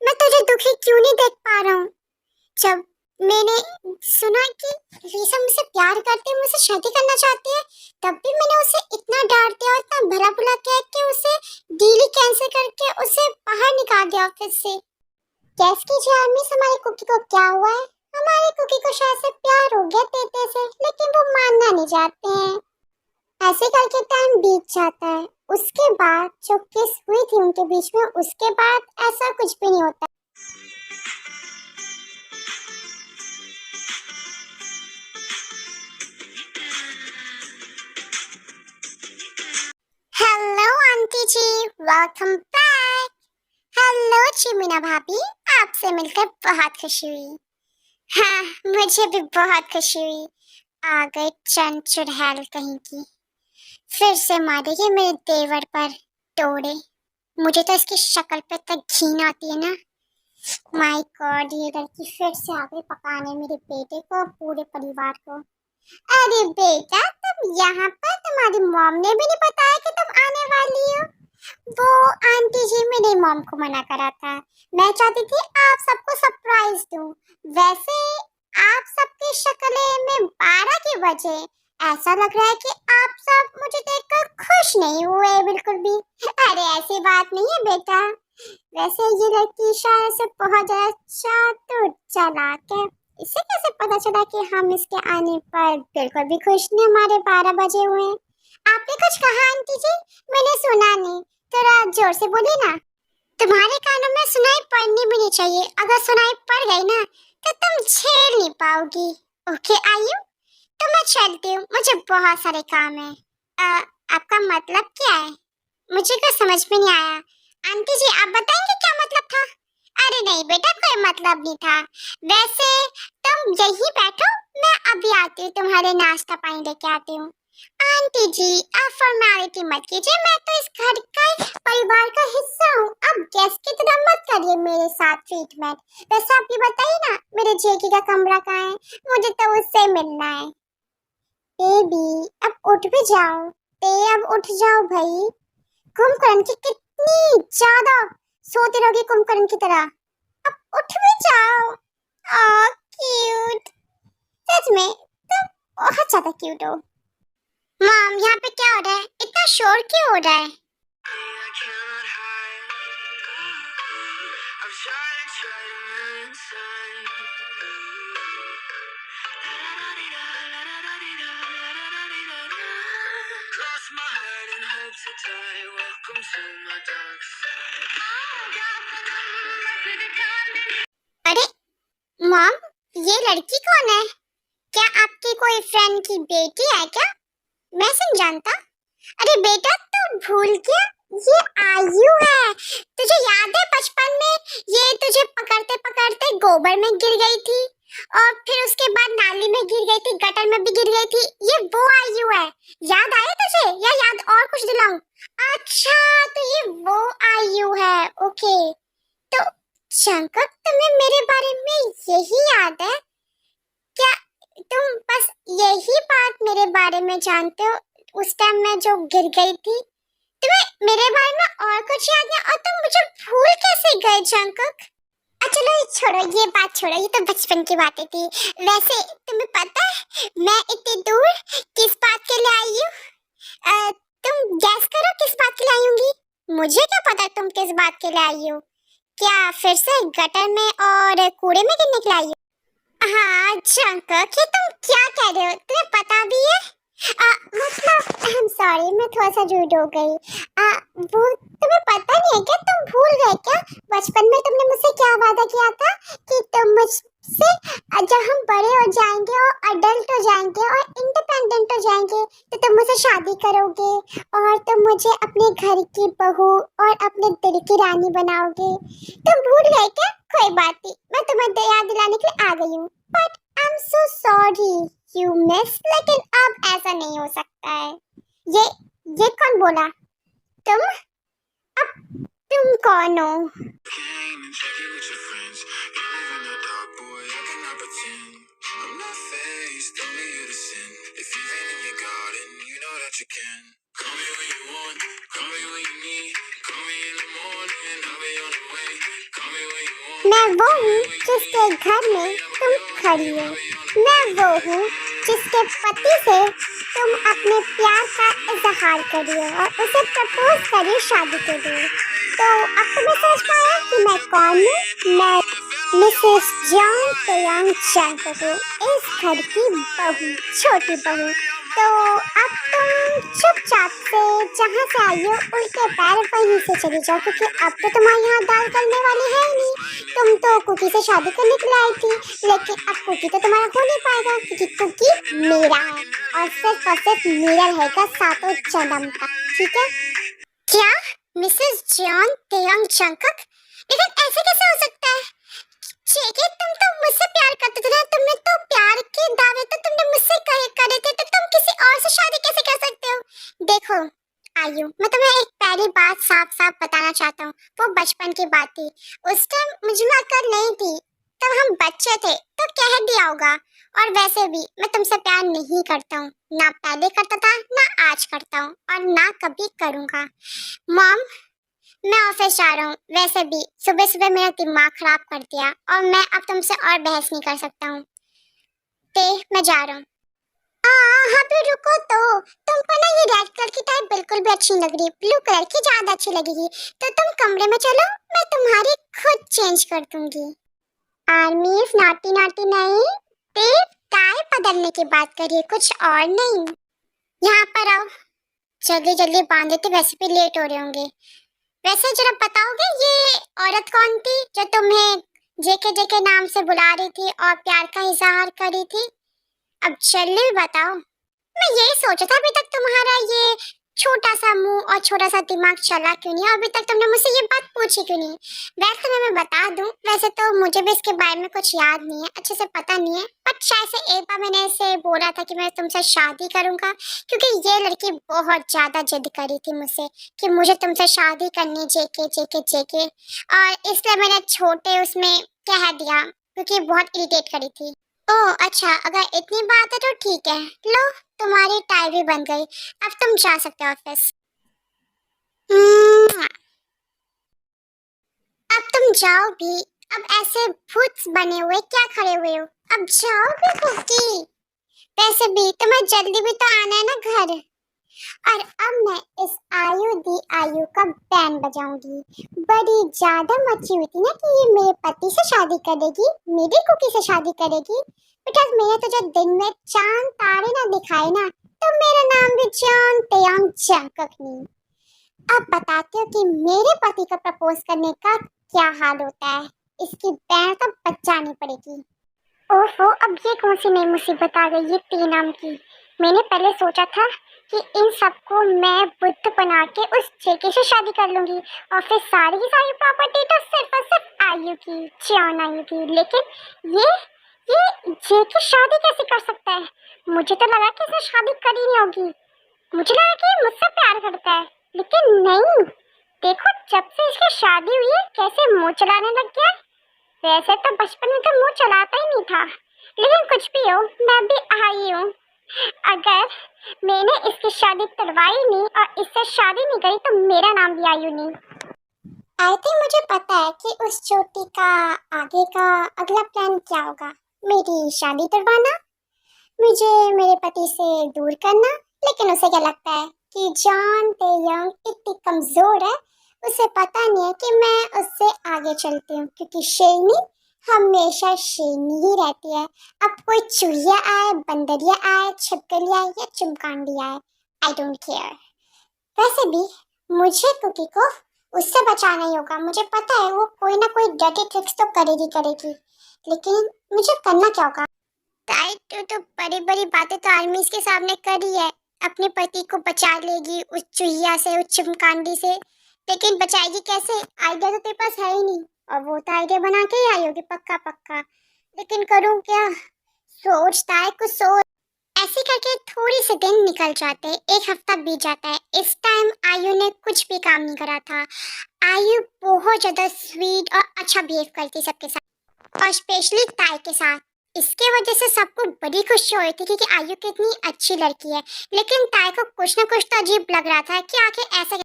मैं तुझे दुखी क्यों नहीं देख पा रहा हूँ। जब मैंने सुना कि लीसा मुझसे प्यार करती है, मुझसे शादी करना चाहती है, तब भी मैंने उसे इतना डांट दिया और इतना भला बुरा कह के उसे डील कैंसिल करके उसे बाहर निकाल दिया ऑफिस से। गैस कीजिए आर्मी, हमारी कुकी को क्या हुआ है? हमारी कुकी को शायद से प्यार हो गया तेते से, लेकिन वो मानना नहीं चाहते हैं। ऐसे करके टाइम बीत जाता है। उसके बाद जो किस हुई थी उनके बीच में, उसके बाद ऐसा कुछ भी नहीं होता। आंटी जी, वेलकम बैक। हेलो चिमिना भाभी, आपसे मिलकर बहुत खुशी हुई। हाँ, मुझे भी बहुत खुशी हुई। आ गए चंद चुड़ैल कहीं की, फिर से मारेगी मेरे देवर पर टोड़े। मुझे तो इसकी शक्ल पे तक घिन आती है ना। माय गॉड, ये लड़की फिर से आ गई पकाने मेरे बेटे को और पूरे परिवार को। अरे बेटा, तुम यहाँ पर, तुम्हारी मॉम ने भी नहीं बताया कि तुम आने वाली हो। वो आंटी जी, मेरी मॉम को मना करा था। मैं चाहती थी आप सबको सरप्राइज दूं। वैसे आप सबकी शक्लें में 12 की वजह ऐसा लग रहा है कि आप सब मुझे देखकर खुश नहीं हुए बिल्कुल भी। अरे ऐसी बात नहीं है बेटा। वैसे ये लड़की शायद से बहुत ज्यादा चातुर चालाक है। इसे कैसे पता चला कि हम इसके आने पर बिल्कुल भी खुश नहीं, हमारे 12 बजे हुए हैं। आपने कुछ कहा आंटी जी? मैंने सुना नहीं, थोड़ा जोर से बोलिए ना। तुम्हारे कानों में सुनाई पड़नी भी नहीं चाहिए। अगर सुनाई पड़ गई ना तो तुम झेल नहीं पाओगी। ओके आयु, तो मैं चलती हूँ, मुझे बहुत सारे काम है। आपका मतलब क्या है? मुझे कुछ समझ में नहीं आया। आंटी जी आप बताएंगे क्या मतलब था? अरे नहीं बेटा, कोई मतलब नहीं था। वैसे तुम यहीं बैठो, मैं अभी आती हूँ, तुम्हारे नाश्ता पानी लेके आती हूँ। आंटी जी आप फॉर्मेलिटी मत कीजिए, मैं तो इस घर का परिवार का हिस्सा हूँ। अब गेस्ट की तरह मत करिए मेरे साथ ट्रीटमेंट। वैसे आप ये बताइए ना, मेरे जेकी का कमरा कहाँ है? मुझे तो उससे मिलना है। बेबी अब उठ भी जाओ। अब उठ जाओ भाई। कुंभकर्ण की कितनी ज्यादा सोती रहोगी कुंभकर्ण की तरह। अब उठ भी जाओ। आ क्यूट, सच में तुम बहुत ज्यादा क्यूट हो। मॉम यहाँ पे क्या हो रहा है? इतना शोर क्यों हो रहा है? अरे मॉम, ये लड़की कौन है? क्या आपकी कोई फ्रेंड की बेटी है क्या? मैं नहीं जानता। अरे बेटा तू भूल गया, ये आयु है। तुझे याद है बचपन में ये तुझे पकड़ते पकड़ते गोबर में गिर गई थी और फिर उसके बाद नाली में गिर गई थी, गटर में भी गिर गई थी। ये वो आयु है। याद आया तुझे या याद और कुछ दिलाऊं? अच्छा तो ये वो आयु है। ओके, तो शंकर तुम्हें मेरे बारे में यही याद है क्या? तुम बस यही बात मेरे बारे में जानते हो? उस टाइम मैं जो गिर गई थी, तुम्हें मेरे बारे में और कुछ याद नहीं और तुम मुझे भूल कैसे गए जंकुक? चलो ये छोड़ो, ये बात छोड़ो, ये तो बचपन की बातें थी। वैसे तुम्हें पता है मैं इतनी दूर किस बात के लिए आई हूँ? तुम गैस करो किस बात के लिए आई होंगी? मुझे क्या पता तुम किस बात के लिए आई हो? क्या फिर से गटर में और कूड़े में गिरने के लिए आई हो? हाँ जंकुक, ये तुम क्या कह रहे हो? तुम्हें पता भी है? मतलब आई एम सॉरी, मैं थोड़ा सा रूड हो गई। वो तुम्हें पता नहीं है क्या? तुम भूल गए क्या? बचपन में तुमने मुझसे क्या वादा किया था कि तुम मुझसे जब हम बड़े हो जाएंगे और अडल्ट हो जाएंगे और इंडिपेंडेंट हो जाएंगे तो तुम मुझसे शादी करोगे और तुम मुझे अपने घर की बहू और अपने दिल की रानी बनाओगे। तुम भूल गए क्या? कोई बात नहीं, मैं तुम्हें याद दिलाने के लिए आ गई हूँ। But I am so sorry you miss, लेकिन अब ऐसा नहीं हो सकता है। ये कौन बोला? तुम? अब तुम कौन हो? मैं वो हूँ जिसके घर में तुम खड़ी हो। मैं वो हूँ जिसके पति से तुम अपने प्यार का इजहार करिए और उसे प्रपोज करिए शादी के लिए। तो अब तुम्हें समझ पाया कि मैं कौन हूँ? मैं मिसेस जॉन तेयांग जंकुक हूँ, इस घर की बहू, छोटी बहू। तो अब तुम चुपचाप से जहाँ से आई हो उल्टे पैर वहीं से चली जाओ, क्योंकि अब तो तुम्हारे यहाँ दाल करने वाली है ही नहीं। तुम तो कुकी से शादी करने के लिए आई थी, लेकिन अब कुकी तो तुम्हारा हो नहीं पाएगा क्योंकि कुकी मेरा है और सिर्फ मेरा रहेगा सातों जन्म तक। ठीक है? क्या? Mrs Jeon Taeyong Jungkook? लेकिन ऐसे कैसे हो सकता है? जेके, तुम तो मुझसे प्यार करते थे ना, तुमने तो प्यार के दावे तो तुमने मुझसे कहे करे थे, तो तुम किसी और से शादी कैसे कर सकते हो? देखो आयु, मैं तुम्हें एक पहली बात साफ साफ बताना चाहता हूँ। वो बचपन की बात थी। उस टाइम मुझ में अकल नहीं थी, तब हम बच्चे थे, तो कह दिया होगा। और वैसे भी मैं तुमसे प्यार नहीं करता हूँ, ना पहले करता था, ना आज करता हूँ, और ना कभी करूँगा। मॉम, मैं ऑफिस जा रहा हूँ। वैसे भी सुबह सुबह मेरा दिमाग खराब कर दिया, और मैं अब तुमसे और बहस नहीं कर सकता हूँ। ते मैं जा रहा हूँ। अभी रुको तो। तुमको ना ये रेड कलर की टाई बिल्कुल भी अच्छी नहीं लग रही, ब्लू कलर की ज्यादा अच्छी लगेगी। तो तुम कमरे में चलो, मैं तुम्हारी खुद चेंज कर दूंगी। आर्मीज नाटी नाटी नहीं, ते टाई बदलने की बात करिए, कुछ और नहीं। यहाँ पर आओ, जल्दी जल्दी बांध देते, वैसे भी लेट हो रहे होंगे। वैसे जरा बताओगे ये औरत कौन थी जो तुम्हें जेके जेके नाम से बुला रही थी और प्यार का इजहार कर रही थी? अब जल्दी बताओ। मैं यही सोचा था, अभी तक तुम्हारा ये छोटा सा मुंह और छोटा सा दिमाग चला क्यों नहीं, और अभी तक तुमने मुझसे ये बात पूछी क्यों नहीं? वैसे तुम्हें मैं बता दूं, वैसे तो मुझे भी इसके बारे में कुछ याद नहीं है, अच्छे से पता नहीं है, बट शायद से एक बार मैंने इसे बोला था कि मैं तुमसे शादी करूंगा, क्योंकि ये लड़की बहुत ज्यादा जिद करी थी मुझसे कि मुझे तुमसे शादी करनी, जेके जेके जेके, और इसलिए मैंने छोटे उसमें कह दिया, क्योंकि बहुत इरिटेट करी थी। ओह अच्छा, अगर इतनी बात है तो ठीक है। लो, तुम्हारी टाई भी बन गई, अब तुम जा सकते हो ऑफिस। हम्म, अब तुम जाओ भी। अब ऐसे भूत बने हुए क्या खड़े हुए हो? अब जाओ भी कुकी। वैसे भी तुम्हें जल्दी भी तो आना है ना घर। और अब मैं इस आयु दी आयु का बैंड बजाऊंगी। बड़ी ज्यादा मची हुई थी ना कि ये मेरे पति से शादी करेगी, मेरी कुकी से शादी करेगी। बिकॉज मैंने तो जब दिन में चांद तारे ना दिखाए ना, तो मेरा नाम भी जॉन तेयंग जंकुक नहीं। अब बताती हूँ कि मेरे पति का प्रपोज करने का क्या हाल होता है। इसकी बैंड तो बचानी पड़ेगी। ओफो, अब ये कौन सी नई मुसीबत आ गई ये तीन आम की। मैंने पहले सोचा था कि इन सबको मैं बुद्ध बना के उस जेके से शादी कर लूंगी, और फिर सारी की सारी प्रॉपर्टी तो सिर्फ और सिर्फ आयु की, जॉन आयु की। लेकिन ये जेके शादी कैसे कर सकता है? मुझे तो लगा कि इसने शादी करी नहीं होगी। मुझे लगा कि ये मुझसे प्यार करता है, लेकिन नहीं। देखो, जब से इसकी शादी हुई है कैसे मुंह चलाने लग गया। वैसे तो बचपन में तो मुंह चलाता ही नहीं था, लेकिन कुछ भी हो, मैं भी आई हूँ। अगर मैंने इसकी शादी करवाई नहीं और इससे शादी नहीं करी, तो मेरा नाम भी आयु नहीं। आई थिंक मुझे पता है कि उस चोटी का आगे का अगला प्लान क्या होगा। मेरी शादी करवाना, मुझे मेरे पति से दूर करना। लेकिन उसे क्या लगता है कि जॉन तेयंग इतनी कमजोर है, उसे पता नहीं है कि मैं उससे आगे चलती हूँ, क्योंकि शेरनी हमेशा शेरनी ही रहती है। अब कोई चुहिया आए, बंदरिया आए, छिपकली आए या चिमकांडी आए, आई डोंट केयर। वैसे भी मुझे कुकी को उससे बचाना ही होगा। मुझे पता है वो कोई ना कोई डर्टी ट्रिक्स तो करेगी करेगी, लेकिन मुझे करना क्या होगा? तो बड़ी बड़ी बातें तो आर्मी के सामने करी है, अपने पति को बचा लेगी उस चुहिया से, उस चिमकांडी से, लेकिन बचाएगी कैसे? आइडिया तो तेरे पास है ही नहीं, और वो तो आइडिया बना के ही आई होगी पक्का पक्का। लेकिन करूँ क्या? सोचता है कुछ सोच। ऐसे करके थोड़ी से दिन निकल जाते हैं, एक हफ्ता बीत जाता है। इस टाइम आयु ने कुछ भी काम नहीं करा था। आयु बहुत ज्यादा स्वीट और अच्छा बिहेव करती सबके साथ, और स्पेशली ताई के साथ। इसके वजह से सबको बड़ी खुशी हो रही थी कि आयु कितनी अच्छी लड़की है। लेकिन ताई को कुछ ना कुछ तो अजीब लग रहा था कि आखिर ऐसा,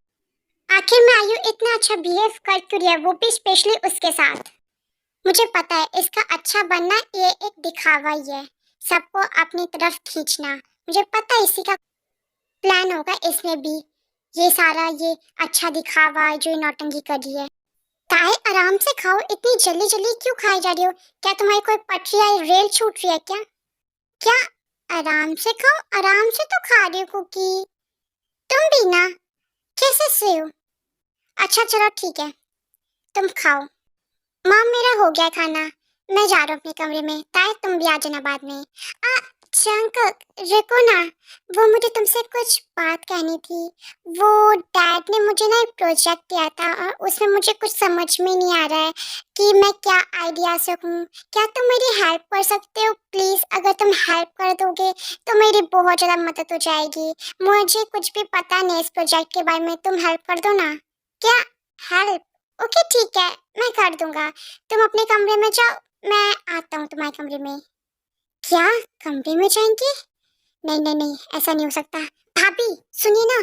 आखिर में आयु इतना अच्छा बिहेव कर क्यों रही है, वो भी स्पेशली उसके साथ। मुझे पता है इसका अच्छा बनना ये एक दिखावा ही है, सबको अपनी तरफ खींचना। मुझे पता है इसी का प्लान होगा इसमें भी, ये सारा ये अच्छा दिखावा जो ये नौटंकी कर रही है। ताई आराम से खाओ, इतनी जल्दी जल्दी क्यों खाई जा रही हो? क्या तुम्हारी कोई पटरी या रेल छूट रही है क्या? क्या? आराम से खाओ, आराम से तो खा रही हो कुकी। तुम भी ना, कैसे से हो? अच्छा चलो ठीक है, तुम खाओ। माँ, मेरा हो गया खाना, मैं जा रहा हूँ अपने कमरे में। ताई तुम भी आ जाना बाद में। जंकक, रुको ना, वो मुझे तुमसे कुछ बात कहनी थी। वो डैड ने मुझे ना एक प्रोजेक्ट दिया था और उसमें मुझे कुछ समझ में नहीं आ रहा है कि मैं क्या आइडिया सकूं। क्या तुम मेरी हेल्प कर सकते हो प्लीज? अगर तुम हेल्प कर दोगे तो मेरी बहुत ज़्यादा मदद हो जाएगी। मुझे कुछ भी पता नहीं इस प्रोजेक्ट के बारे में, तुम हेल्प कर दो ना। क्या हेल्प? ओके ठीक है, मैं कर दूंगा। तुम अपने कमरे में जाओ, मैं आता हूँ तुम्हारे कमरे में। क्या? कमरे में जाएंगे? नहीं नहीं नहीं, ऐसा नहीं हो सकता। भाभी सुनिए ना,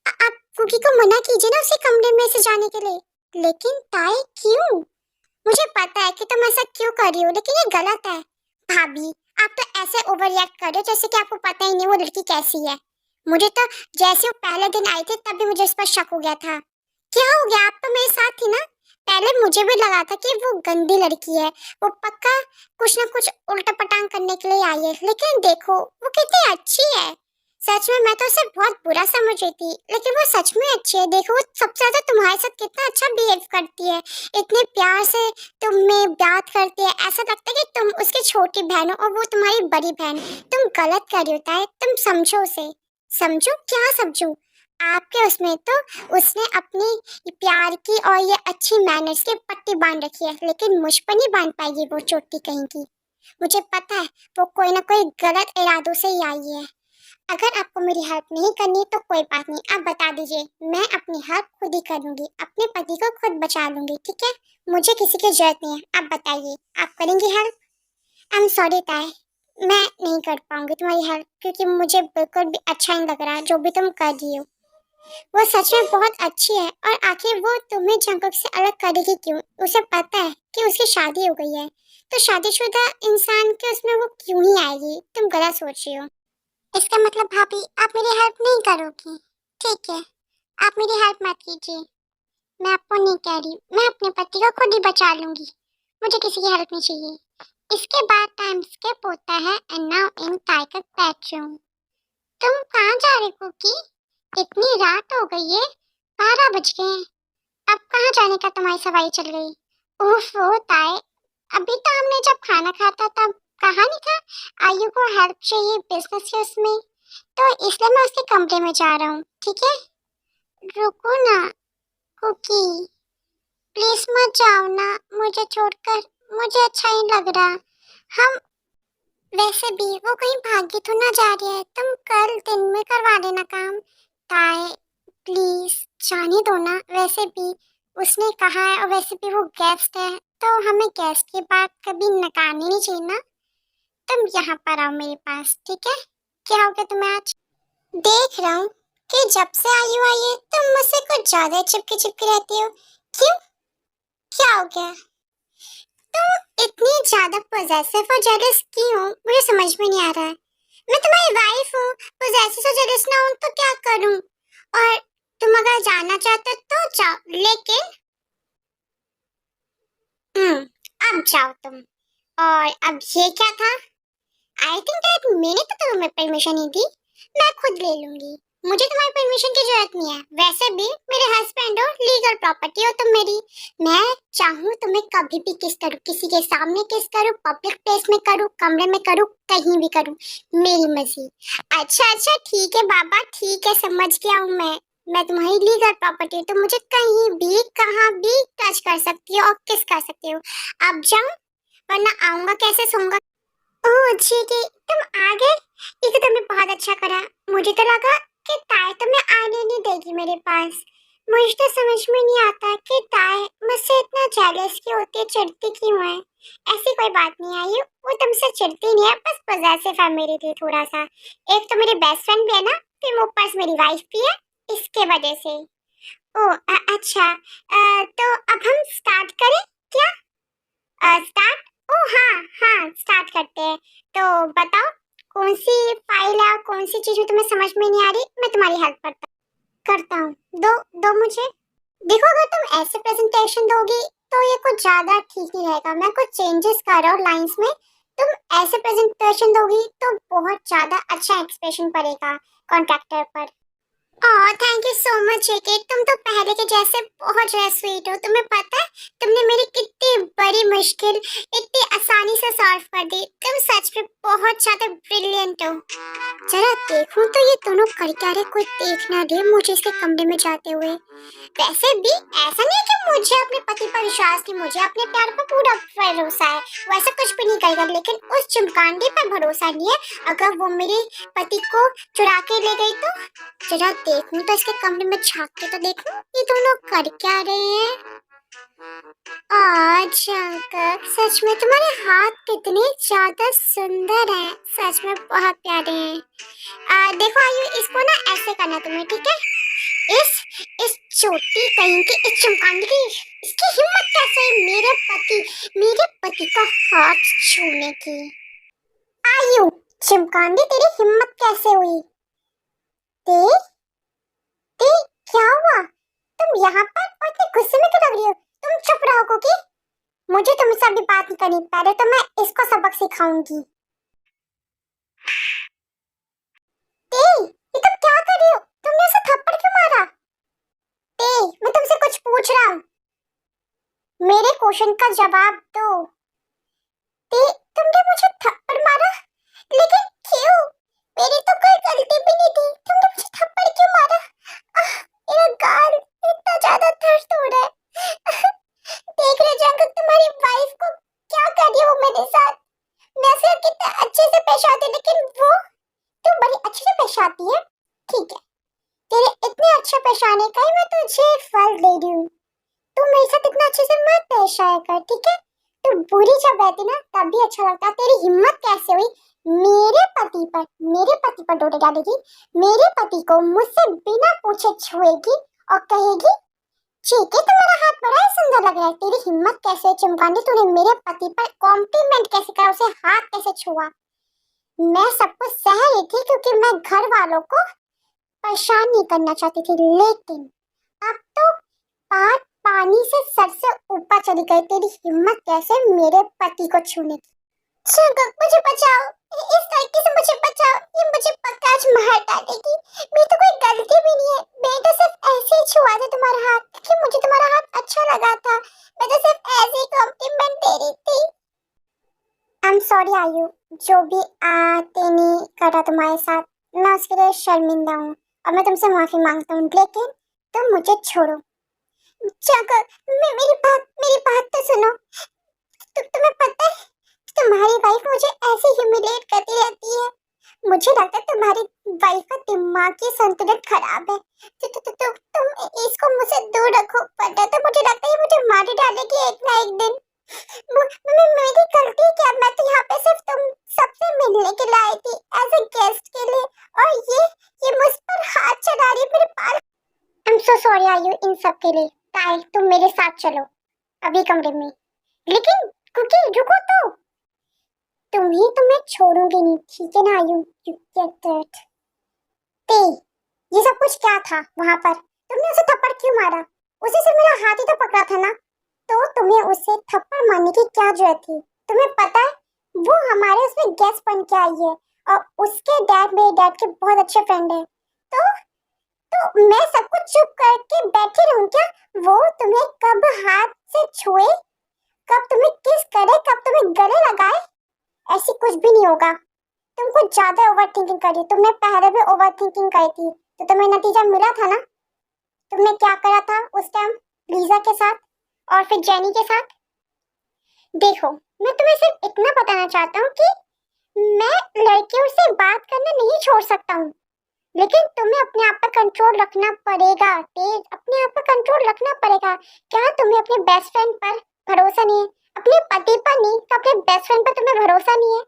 आप कुकी को मना कीजिए ना उसे कमरे में से जाने के लिए। लेकिन ताई क्यों? मुझे पता है कि तुम ऐसा क्यों कर रही हो, लेकिन ये गलत है। भाभी आप तो ऐसे ओवर रिएक्ट कर रहे हो जैसे कि आपको पता ही नहीं वो लड़की कैसी है। मुझे तो जैसे वो पहले दिन आई थी तभी मुझे इस पर शक हो गया था। क्या हो गया? आप तो मेरे साथ थी ना। पहले मुझे भी लगा था कि वो गंदी लड़की है, वो पक्का कुछ ना कुछ उल्टा पटांग करने के लिए आई है, लेकिन देखो वो कितनी अच्छी है। सच में मैं तो उसे बहुत बुरा समझ रही थी, लेकिन वो सच में अच्छी है। देखो वो सबसे ज्यादा तुम्हारे साथ कितना अच्छा बिहेव करती है, इतने प्यार से तुम्हें बात करती है, ऐसा लगता है कि तुम उसकी छोटी बहन हो और वो तुम्हारी बड़ी बहन। तुम गलत कर रही होता है, तुम समझो उसे। समझो? क्या समझो? आपके उसमें तो उसने अपनी ये प्यार की और ये अच्छी मैनर्स की पट्टी बांध रखी है, लेकिन मुझ पर नहीं बांध पाएगी वो चोटी कहीं की। मुझे पता है वो कोई ना कोई गलत इरादों से ही आई है। अगर आपको मेरी हेल्प नहीं करनी तो कोई बात नहीं, आप बता दीजिए, मैं अपनी हेल्प खुद ही करूंगी, अपने पति को खुद बचा लूंगी, ठीक है? मुझे किसी की जरूरत नहीं है। आप बताइए, आप करेंगी हेल्प? आई एम सॉरी ताई, मैं नहीं कर पाऊंगी तुम्हारी हेल्प, क्योंकि मुझे बिल्कुल भी अच्छा नहीं लग रहा जो भी तुम कर रही हो। वो सच में बहुत अच्छी है, और आखिर वो तुम्हें जंगक से अलग करेगी क्यों? उसे पता है कि उसकी शादी हो गई है, तो शादीशुदा इंसान के उसमें वो क्यों ही आएगी? तुम गलत सोच रही हो। इसका मतलब भाभी आप मेरी हेल्प नहीं करोगी? ठीक है, आप मेरी हेल्प मत कीजिए। मैं आपको नहीं कह रही, मैं अपने पति को खुद ही बचा लूंगी, मुझे किसी की हेल्प नहीं चाहिए। इसके बाद टाइम स्किप होता है and now in tiger bedroom. तुम कहाँ जा रहे हो कुकी? इतनी रात हो गई है, 12 बज गए हैं। अब कहाँ जाने का तुम्हारी सवारी चल गई? ओफो ताए, अभी तो हमने जब खाना खाया था तब कहा नहीं था आयु को हेल्प चाहिए बिजनेस के उसमें, तो इसलिए मैं उसके कमरे में जा रहा हूँ, ठीक है? रुको ना कुकी, प्लीज मत जाओ ना मुझे छोड़कर, मुझे अच्छा नहीं लग रहा। हम वैसे भी वो कहीं भागी तो ना जा रही है, तुम कल दिन में करवा देना काम। ताए प्लीज जाने दो ना, वैसे भी उसने कहा है और वैसे भी वो गेस्ट है, तो हमें गेस्ट की बात कभी नकारनी नहीं चाहिए ना। तुम यहाँ पर आओ मेरे पास, ठीक है? क्या हो गया तुम्हें आज? देख रहा हूँ कि जब से आयु आई है तुम मुझसे कुछ ज्यादा चिपकी चिपकी रहती हो। क्यों? क्या हो गया? तुम इतनी ज्यादा पोजेसिव और जेलस क्यों? मुझे समझ में नहीं आ रहा है। मैं तुम्हारी वाइफ हूँ, पोजेसिव और जेलस ना हूँ तो क्या करूँ? और तुम अगर जाना चाहते हो तो जाओ, लेकिन अब जाओ तुम। और अब ये क्या था? आई थिंक दैट मैंने तो तुम्हें परमिशन नहीं दी, मैं खुद ले लूंगी। मुझे तुम्हारी परमिशन की जरूरत नहीं है, वैसे भी मेरे हस्बैंड हो, लीगल प्रॉपर्टी हो तुम मेरी। मैं चाहूँ तो मैं कभी भी किस करूँ, किसी के सामने किस करूँ, पब्लिक प्लेस में करूँ, कमरे में करूँ, कहीं भी करूँ, मेरी मर्जी। अच्छा अच्छा ठीक है बाबा, ठीक है, समझ गया हूँ मैं तुम्हारी लीगल प्रॉपर्टी हूँ, तो मुझे कहीं भी कहाँ भी टच कर सकती हो और किस कर सकती हो। अब जाऊँ, वरना आऊंगा कैसे, सोऊंगा? ओह जी, तुम आ गए, ये तो तुमने बहुत अच्छा करा। मुझे तो लगा कि ताई तुम्हें आने नहीं देगी मेरे पास। मुझे तो समझ में नहीं आता कि ताई मुझसे इतना जेलस क्यों होती है, चिढ़ती क्यों है। ऐसी कोई बात नहीं आई, वो तुमसे चिढ़ती नहीं है, बस पॉजेसिव है मेरे लिए थोड़ा सा। एक तो मेरी बेस्ट फ्रेंड भी है ना, फिर वो ऊपर से मेरी वाइफ भी है, इसके वजह से। ओह अच्छा, तो अब हम स्टार्ट करें क्या? स्टार्ट? ओ हाँ हाँ, स्टार्ट करते हैं। तो बताओ कौन सी फाइल है, कौन सी चीज में तुम्हें समझ में नहीं आ रही, मैं तुम्हारी हेल्प करता हूँ। दो दो मुझे। देखो अगर तुम ऐसे प्रेजेंटेशन दोगी तो ये कुछ ज्यादा ठीक नहीं रहेगा, मैं कुछ चेंजेस कर रहा हूँ लाइंस में। तुम ऐसे प्रेजेंटेशन दोगी तो बहुत ज्यादा अच्छा एक्सप्रेशन पड़ेगा कॉन्ट्रैक्टर पर। Oh thank you so much JK, तुम तो पहले के जैसे बहुत ज्यादा स्वीट हो। तुम्हें पता है तुमने मेरी कितनी बड़ी मुश्किल इतनी आसानी से सॉल्व कर दी, तुम तुम सच में बहुत ज्यादा ब्रिलियंट हो। जरा देखूं तो ये दोनों कर क्या रहे, कोई देख ना दे मुझे इसके कमरे में जाते हुए। वैसे भी ऐसा नहीं कि मुझे अपने पति पर विश्वास नहीं, मुझे अपने प्यार पर पूरा भरोसा है, वो ऐसा कुछ भी नहीं करेगा। लेकिन उस चमकांडी पर भरोसा नहीं है। अगर वो मेरे पति को चुरा के ले गई तो जरा देखूं तो इसके कमरे में झांक के तो देखूं ये दोनों कर क्या रहे हैं। शंकर, सच में तुम्हारे हाथ कितने ज्यादा सुंदर हैं, सच में बहुत प्यारे हैं। देखो आयु, इसको ना ऐसे करना तुम्हें, ठीक है? इस छोटी कहीं की इस चमकांडी की इसकी हिम्मत कैसे है मेरे पति का हाथ छूने की। आयु, चमकांडी तेरी हिम्मत कैसे हुई? ते ते क्या हुआ? तुम यहाँ पर और इतने गुस्से में क्यों लग रही हो? तुम चुप रहो कुकी, मुझे तुमसे अभी बात नहीं करनी, पहले तो मैं इसको सबक सिखाऊंगी। ये तुम क्या कर रही हो? तुमने उसे थप्पड़ क्यों मारा? मैं तुमसे कुछ पूछ रहा हूँ, मेरे क्वेश्चन का जवाब दो। तुमने मुझे थप्पड़ मारा, लेकिन क्यों? मेरी तो कोई गलती भी नहीं थी, तुमने मुझे थप्पड़ क्यों मारा? मेरा गाल इतना ज्यादा दर्द हो रहा है। देख रहे जंगल, तुम्हारी वाइफ को क्या कर रही हो मेरे साथ? मैं से कितना अच्छे से पेश आती, लेकिन वो तू बड़ी अच्छे से पेश आती है। ठीक है, तेरे इतने अच्छे पेश आने का ही मैं तुझे फल दे रही हूँ। तू मेरे साथ इतना अच्छे से मत पेश आया कर, ठीक है? तू बुरी जब रहती ना तब भी अच्छा लगता। तेरी हिम्मत कैसे हुई मेरे पति पर डोरे डालेगी? मेरे पति को मुझसे बिना पूछे छुएगी और कहेगी ठीक है तुम्हारा हाथ बड़ा ही सुंदर लग रहा है। तेरी हिम्मत कैसे चमकांडी, तूने मेरे पति पर कॉम्प्लीमेंट कैसे करा, उसे हाथ कैसे छुआ? मैं सब कुछ सह रही थी क्योंकि मैं घर वालों को परेशान नहीं करना चाहती थी, लेकिन अब तो बात पानी से सर से ऊपर चली गई। तेरी हिम्मत कैसे मेरे पति को छूने की? मुझे बचाओ, इस लड़की से मुझे बचाओ, ये मुझे पक्का आज मार डालेगी। मेरी तो कोई गलती भी नहीं है, मैं तो सिर्फ ऐसे ही छुआ था तुम्हारा हाथ कि मुझे तुम्हारा हाथ अच्छा लगा था। मैं तो सिर्फ ऐसे ही कॉम्प्लीमेंट दे रही थी। आई एम सॉरी आयु, जो भी तेने करा तुम्हारे साथ, मैं उसके लिए शर्मिंदा हूँ और मैं तुमसे माफी मांगता हूँ, लेकिन तुम मुझे छोड़ो। मेरी बात तो सुनो। तुम्हें पता है तुम्हारी वाइफ मुझे ऐसे ह्यूमिलेट करती रहती है। मुझे लगता है तुम्हारी वाइफ का दिमागी संतुलन खराब है। तुम इसको मुझसे दूर रखो, वरना तो मुझे लगता है मुझे मार डालेगी एक ना एक दिन। मेरी गलती क्या? मैं तो यहाँ पे सिर्फ तुम सबसे मिलने के लिए आई थी, एज ए गेस्ट के लिए, और ये मुझ पर हाथ चला रही मेरे पास। आई एम सो सॉरी आयु इन सब के लिए। ताई, तुम मेरे साथ चलो अभी कमरे में। लेकिन कुकी रुको तो, तुम्हें छोड़ूंगी नहीं, ठीक है ना आयु? ये सब कुछ क्या था वहां पर? तुमने उसे थप्पड़ क्यों मारा? उसे से मेरा हाथ ही तो पकड़ा था ना, तो तुम्हें उसे थप्पड़ मारने की क्या जरूरत थी? तुम्हें पता है वो हमारे उसमें गेस्ट बन के आई है और उसके डैड मेरे डैड के बहुत अच्छे फ्रेंड है। तो मैं सब कुछ चुप करके बैठी रहूं क्या? वो तुम्हें कब हाथ से छुए, कब तुम्हें किस करे, कब तुम्हें गले लगाए? ऐसी कुछ भी नहीं होगा। तुम कुछ ज्यादा ओवर थिंकिंग कर रही। तुमने पहले भी ओवर थिंकिंग करी थी तो तुम्हें नतीजा मिला था ना। तुमने क्या करा था उस टाइम लीजा के साथ और फिर जेनी के साथ? देखो, मैं तुम्हें सिर्फ इतना बताना चाहता हूँ कि मैं लड़कियों से बात करना नहीं छोड़ सकता हूँ, लेकिन तुम्हें अपने आप पर कंट्रोल रखना पड़ेगा। तेज, अपने आप पर कंट्रोल रखना पड़ेगा। क्या तुम्हें अपने बेस्ट फ्रेंड पर भरोसा नहीं है? अपने पति पर नहीं तो अपने बेस्ट फ्रेंड पर तुम्हें भरोसा नहीं है?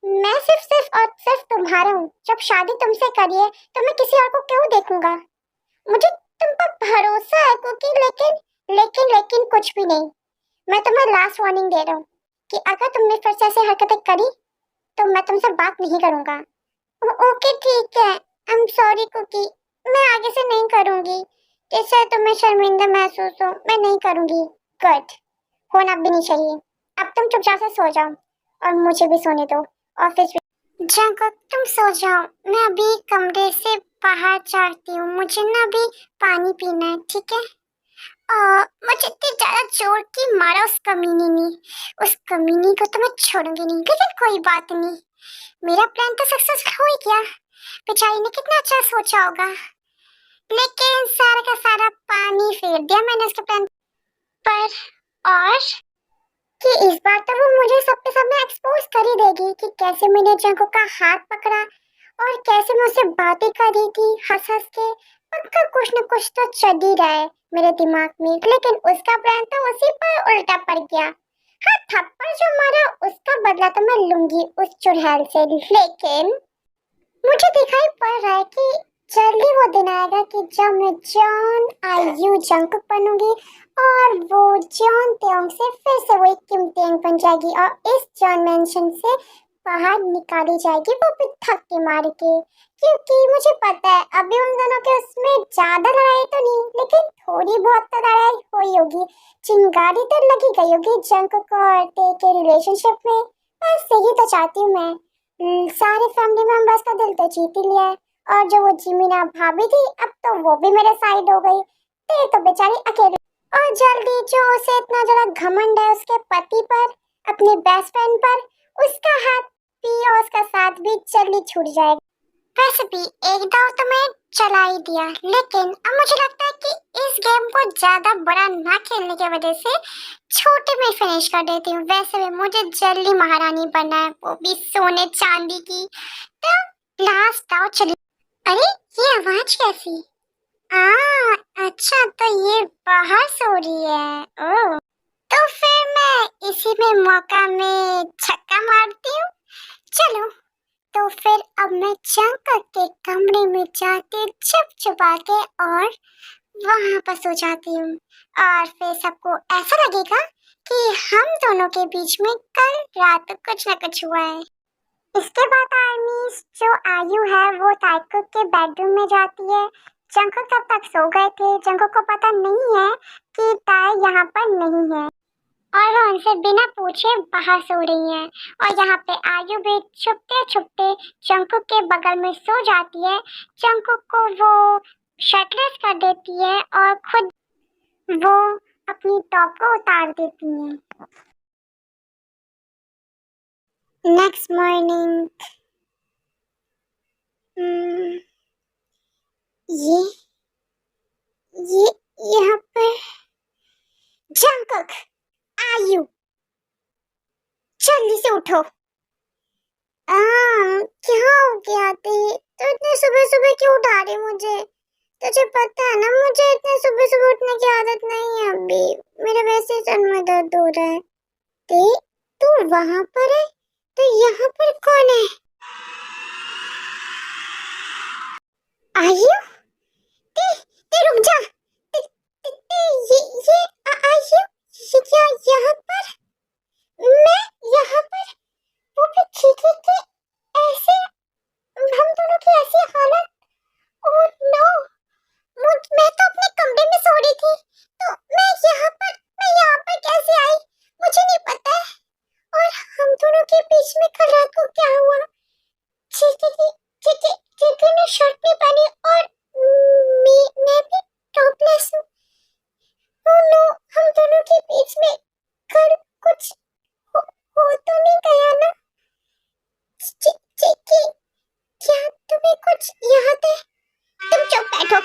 मैं सिर्फ तुम्हारा हूँ। जब शादी तुमसे करी है तो मैं किसी और को क्यों देखूंगा? मुझे तुम पर भरोसा है क्योंकि लेकिन कुछ भी नहीं। मैं तुम्हें लास्ट वार्निंग दे रहा हूँ कि अगर तुमने फिर से ऐसी हरकतें करी तो मैं तुमसे बात नहीं करूंगा। ओके ठीक है, आई एम सॉरी कुकी, मैं आगे से नहीं करूंगी। जैसे तुम्हें शर्मिंदा महसूस हो मैं नहीं करूंगी। गुड, होना भी नहीं चाहिए। अब तुम चुपचाप से सो जाओ और मुझे भी सोने दो। ऑफिस जंकक, तुम सो जाओ, मैं अभी कमरे से बाहर जाती हूँ, मुझे ना अभी पानी पीना है, ठीक है? मुझे इतनी ज्यादा जोर की मारा उस कमीनी ने। उस कमीनी को तो मैं छोड़ूंगी नहीं, लेकिन कोई बात नहीं, मेरा प्लान तो सक्सेस हो ही गया। बेचारी ने कितना अच्छा सोचा होगा, लेकिन सारा का सारा पानी फेर दिया मैंने उसके प्लान पर। और कि इस बार तो वो मुझे सबके सामने एक्सपोज कर ही देगी कि कैसे मैंने जंगों का हाथ पकड़ा और कैसे मैं उससे बातें कर रही थी हंस हंस के। पक्का कुछ न कुछ तो चल ही रहा है मेरे दिमाग में, लेकिन उसका प्लान तो उसी पर उल्टा पड़ गया। हाँ, थप्पड़ जो मारा उसका बदला तो मैं लूंगी उस चुड़ैल से, लेकिन मुझे दिखाई पड़ रहा है कि जल्दी वो दिन आएगा कि जब मैं जॉन आयु जंकुक बनूंगी और वो जॉन तेओंग से फिर से वही किम तेंग बन जाएगी और इस जॉन मेंशन से बाहर निकाली जाएगी, वो भी थक्के मार के। क्योंकि मुझे पता है अभी उन दोनों के उसमें ज्यादा लड़ाई तो नहीं, लेकिन थोड़ी बहुत तो लड़ाई हुई होगी, चिंगारी तो लगी गई होगी जंकुक और ते के रिलेशनशिप में। बस यही तो चाहती हूँ मैं। सारे फैमिली मेंबर्स का दिल तो जीत ही लिया है, और जो वो जिमिना भाभी थी अब तो वो भी मेरे साइड हो गई। ते तो बेचारी अकेली, और जल्दी जो उसे इतना ज्यादा घमंड है उसके पति पर, अपने बेस्ट फ्रेंड पर, उसका हाथ भी और उसका साथ भी जल्दी छूट जाएगा। वैसे भी एक दाव तो मैं चला ही दिया, लेकिन अब मुझे लगता है कि इस गेम को ज्यादा बड़ा ना खेलने की वजह से छोटे में फिनिश कर देती हूँ। वैसे भी मुझे जल्दी महारानी बनना है, वो भी सोने चांदी की। तो लास्ट दाव चली। अरे ये आवाज कैसी? अच्छा, तो ये बाहर सो रही है। ओह, तो फिर मैं इसी में मौका में छक्का मारती हूँ। चलो, तो फिर अब मैं जंकुक के कमरे में जाके छुप छुपा के और वहां पर सो जाती हूँ, और फिर सबको ऐसा लगेगा कि हम दोनों के बीच में कल रात कुछ न कुछ हुआ है। इसके बाद आर्मी जो आयु है वो ताइकुक के बेडरूम में जाती है। जंकुक तब तक सो गए थे, जंकुक को पता नहीं है कि ताई यहाँ पर नहीं है, और वो उनसे बिना पूछे बाहर सो रही हैं। और यहाँ पे आयु भी छुपते छुपते जंकुक के बगल में सो जाती है। जंकुक को वो शर्टलेस कर देती है और खुद वो अपनी टॉप को उतार देती है। नेक्स्ट मॉर्निंग ये ये यहाँ पर जंकुक, आयु, जल्दी से उठो। क्या हो गया थे? तो इतने सुबह सुबह क्यों उठा रही मुझे? तुझे पता है ना मुझे इतने सुबह सुबह उठने की आदत नहीं है अभी, मेरा वैसे सर में दर्द हो रहा है। ते तू वहां पर है तो यहाँ पर कौन है? आयु, ते ते रुक जा। ते, ते, ते ये आयु, ये क्या यहाँ पर? मैं यहाँ पर, वो भी चीखे के ऐसे, हम दोनों की ऐसी हालत। ओह नो, मैं तो अपने कमरे में सो रही थी, तो मैं यहाँ पर कैसे आई मुझे नहीं पता है। और हम दोनों के बीच में कल रात को क्या हुआ? चीकी ने शर्ट नहीं पहनी और मैं भी टॉपलेस हूँ। ओह नो, हम दोनों के बीच में कल कुछ हो तो नहीं गया ना? चीकी, क्या तुम्हें कुछ याद है? तुम चुप बैठो।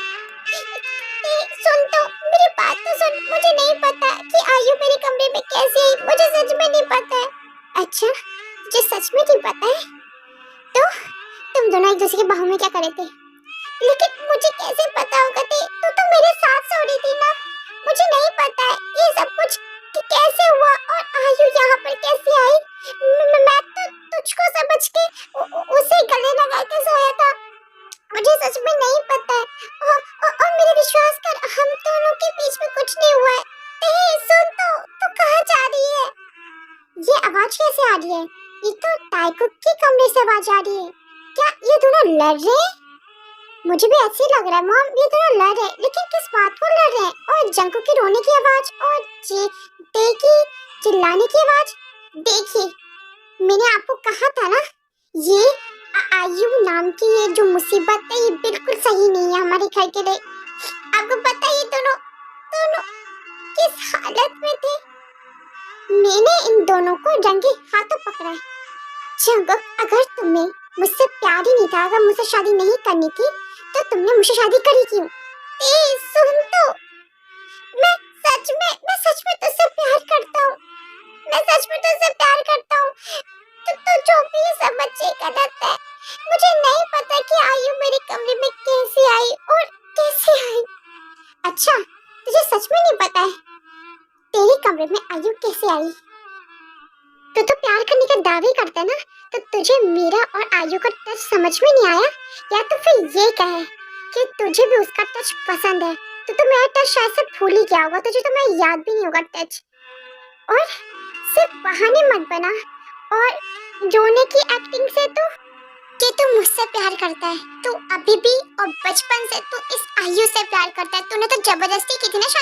सुन तो, मेरी बात तो सुन। मुझे नहीं पता कि आयु मेरे कमरे में कैसे आई, मुझे सच में नहीं पता है। अच्छा, तुझे सच में नहीं पता है? तो तुम दोनों एक दूसरे के बाहों में क्या कर रहे थे? लेकिन मुझे कैसे पता होगा? तू तो मेरे साथ सो रही थी ना। मुझे नहीं पता है ये सब कुछ कि कैसे हुआ और आयु यहाँ पर कैसे आई। मैं तो तुझको समझ के उसे गले लगा के सोया था। मुझे सच में नहीं पता है, और मेरे विश्वास कर, हम दोनों के बीच में कुछ नहीं हुआ है। सुन तो, तू कहाँ जा रही है? ये आवाज कैसे आ रही है? ये तो ताइकुक के कमरे से आवाज आ रही है। क्या ये दोनों लड़ रहे हैं? मुझे भी ऐसे ही लग रहा है मॉम, ये दोनों लड़ रहे हैं, लेकिन किस बात को लड़ रहे हैं? और जंकुक की रोने की आवाज और ते की चिल्लाने की आवाज। देखिए, मैंने आपको कहा था ना, ये आयु नाम की ये जो मुसीबत है ये बिल्कुल सही नहीं है हमारे घर के लिए। आपको पता है ये दोनों किस हालत में थे। मैंने इन दोनों को रंगे हाथों पकड़ा है। जंगक, अगर तुम्हें मुझसे प्यार ही नहीं था, अगर मुझसे शादी नहीं करनी थी, तो तुमने मुझसे शादी करी क्यों? सुन तो, मैं मैं सच में तुझसे प्यार करता हूँ। मैं सच में तुझसे प्यार करता हूँ। तो जो भी सब बच्चे गलत है। मुझे नहीं पता कि आयु मेरे कमरे में कैसे आई और कैसे आई। अच्छा, तुझे सच में नहीं पता है तेरे कमरे में आयु कैसे आई? तो प्यार करने का दावे करता है ना, तो तुझे मेरा और आयु का टच समझ में नहीं आया? या तो फिर ये कहे कि तुझे भी उसका टच पसंद है, तो मेरा टच शायद से भूल ही गया होगा, तुझे तो मैं याद भी नहीं होगा टच। और सिर्फ बहाने मत बना और रोने की एक्टिंग से तो कि तू मुझसे प्यार करता है। तू अभी भी और बचपन से तू इस आयु से प्यार करता है। तूने तो जबरदस्ती की थी ना।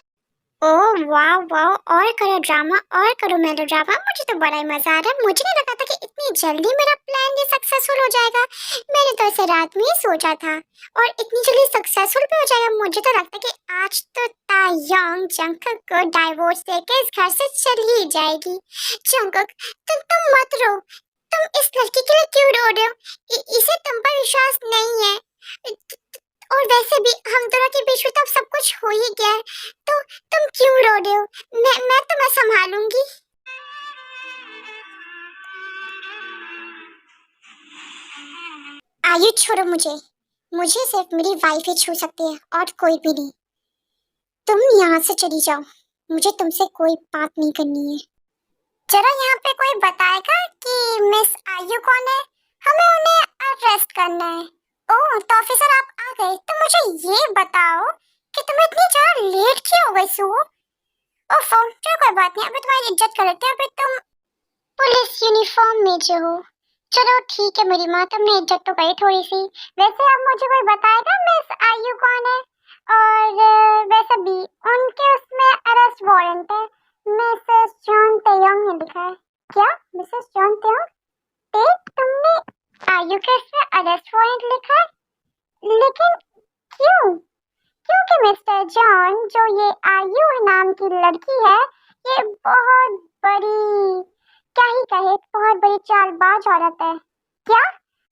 ओह वाह वाह, और करो ड्रामा और करो मेलो ड्रामा। मुझे तो बड़ा ही मजा आ रहा है। मुझे नहीं लगा था कि इतनी जल्दी मेरा प्लान ये सक्सेसफुल हो जाएगा। मैंने तो इसे रात में ही सोचा था और इतनी जल्दी सक्सेसफुल भी हो जाएगा। मुझे तो लगता है कि आज तो तायंग जंगकुक को डाइवोर्स देके इस घर से चली ही जाएगी। जंगकुक, तुम मत रो। तुम इस लड़की के लिए क्यों रो रहे हो? इसे तुम पर विश्वास नहीं है। और वैसे भी हम दोनों के बीच में तो सब कुछ हो ही गया है, तो तुम क्यों रो रहे हो? मैं तुम्हें संभालूंगी। आयु छोड़ो मुझे। मुझे सिर्फ मेरी वाइफ ही छू सकती है और कोई भी नहीं। तुम यहाँ से चली जाओ। मुझे तुमसे कोई बात नहीं करनी है। जरा यहाँ पे कोई बताएगा कि मिस आयु कौन है? हमें उन्हें अरेस्ट करना है। ओह, तो ऑफिसर आप आ गए। तो मुझे ये बताओ कि तुम्हें इतनी ज्यादा लेट क्यों हो गई सु? ओफो, चलो कोई बात नहीं, अभी तुम्हारी इज्जत कर लेते हैं। अभी तुम पुलिस यूनिफॉर्म में जो हो। चलो ठीक है मेरी माँ, तुमने इज्जत तो करी थोड़ी सी। वैसे अब मुझे कोई बताएगा मिस आयु कौन है? और वैसे भी उनके उसमें अरेस्ट वारंट है। मिसेस जॉन तेयोंग है लिखा है। क्या मिसेस जॉन तेयोंग? तुमने आयु के इसमें अरेस्ट वारंट लिखा है? लेकिन क्यों? क्योंकि मिस्टर जॉन, जो ये आयु नाम की लड़की है, ये बहुत बड़ी, क्या ही कहे, बहुत बड़ी चालबाज औरत है। क्या?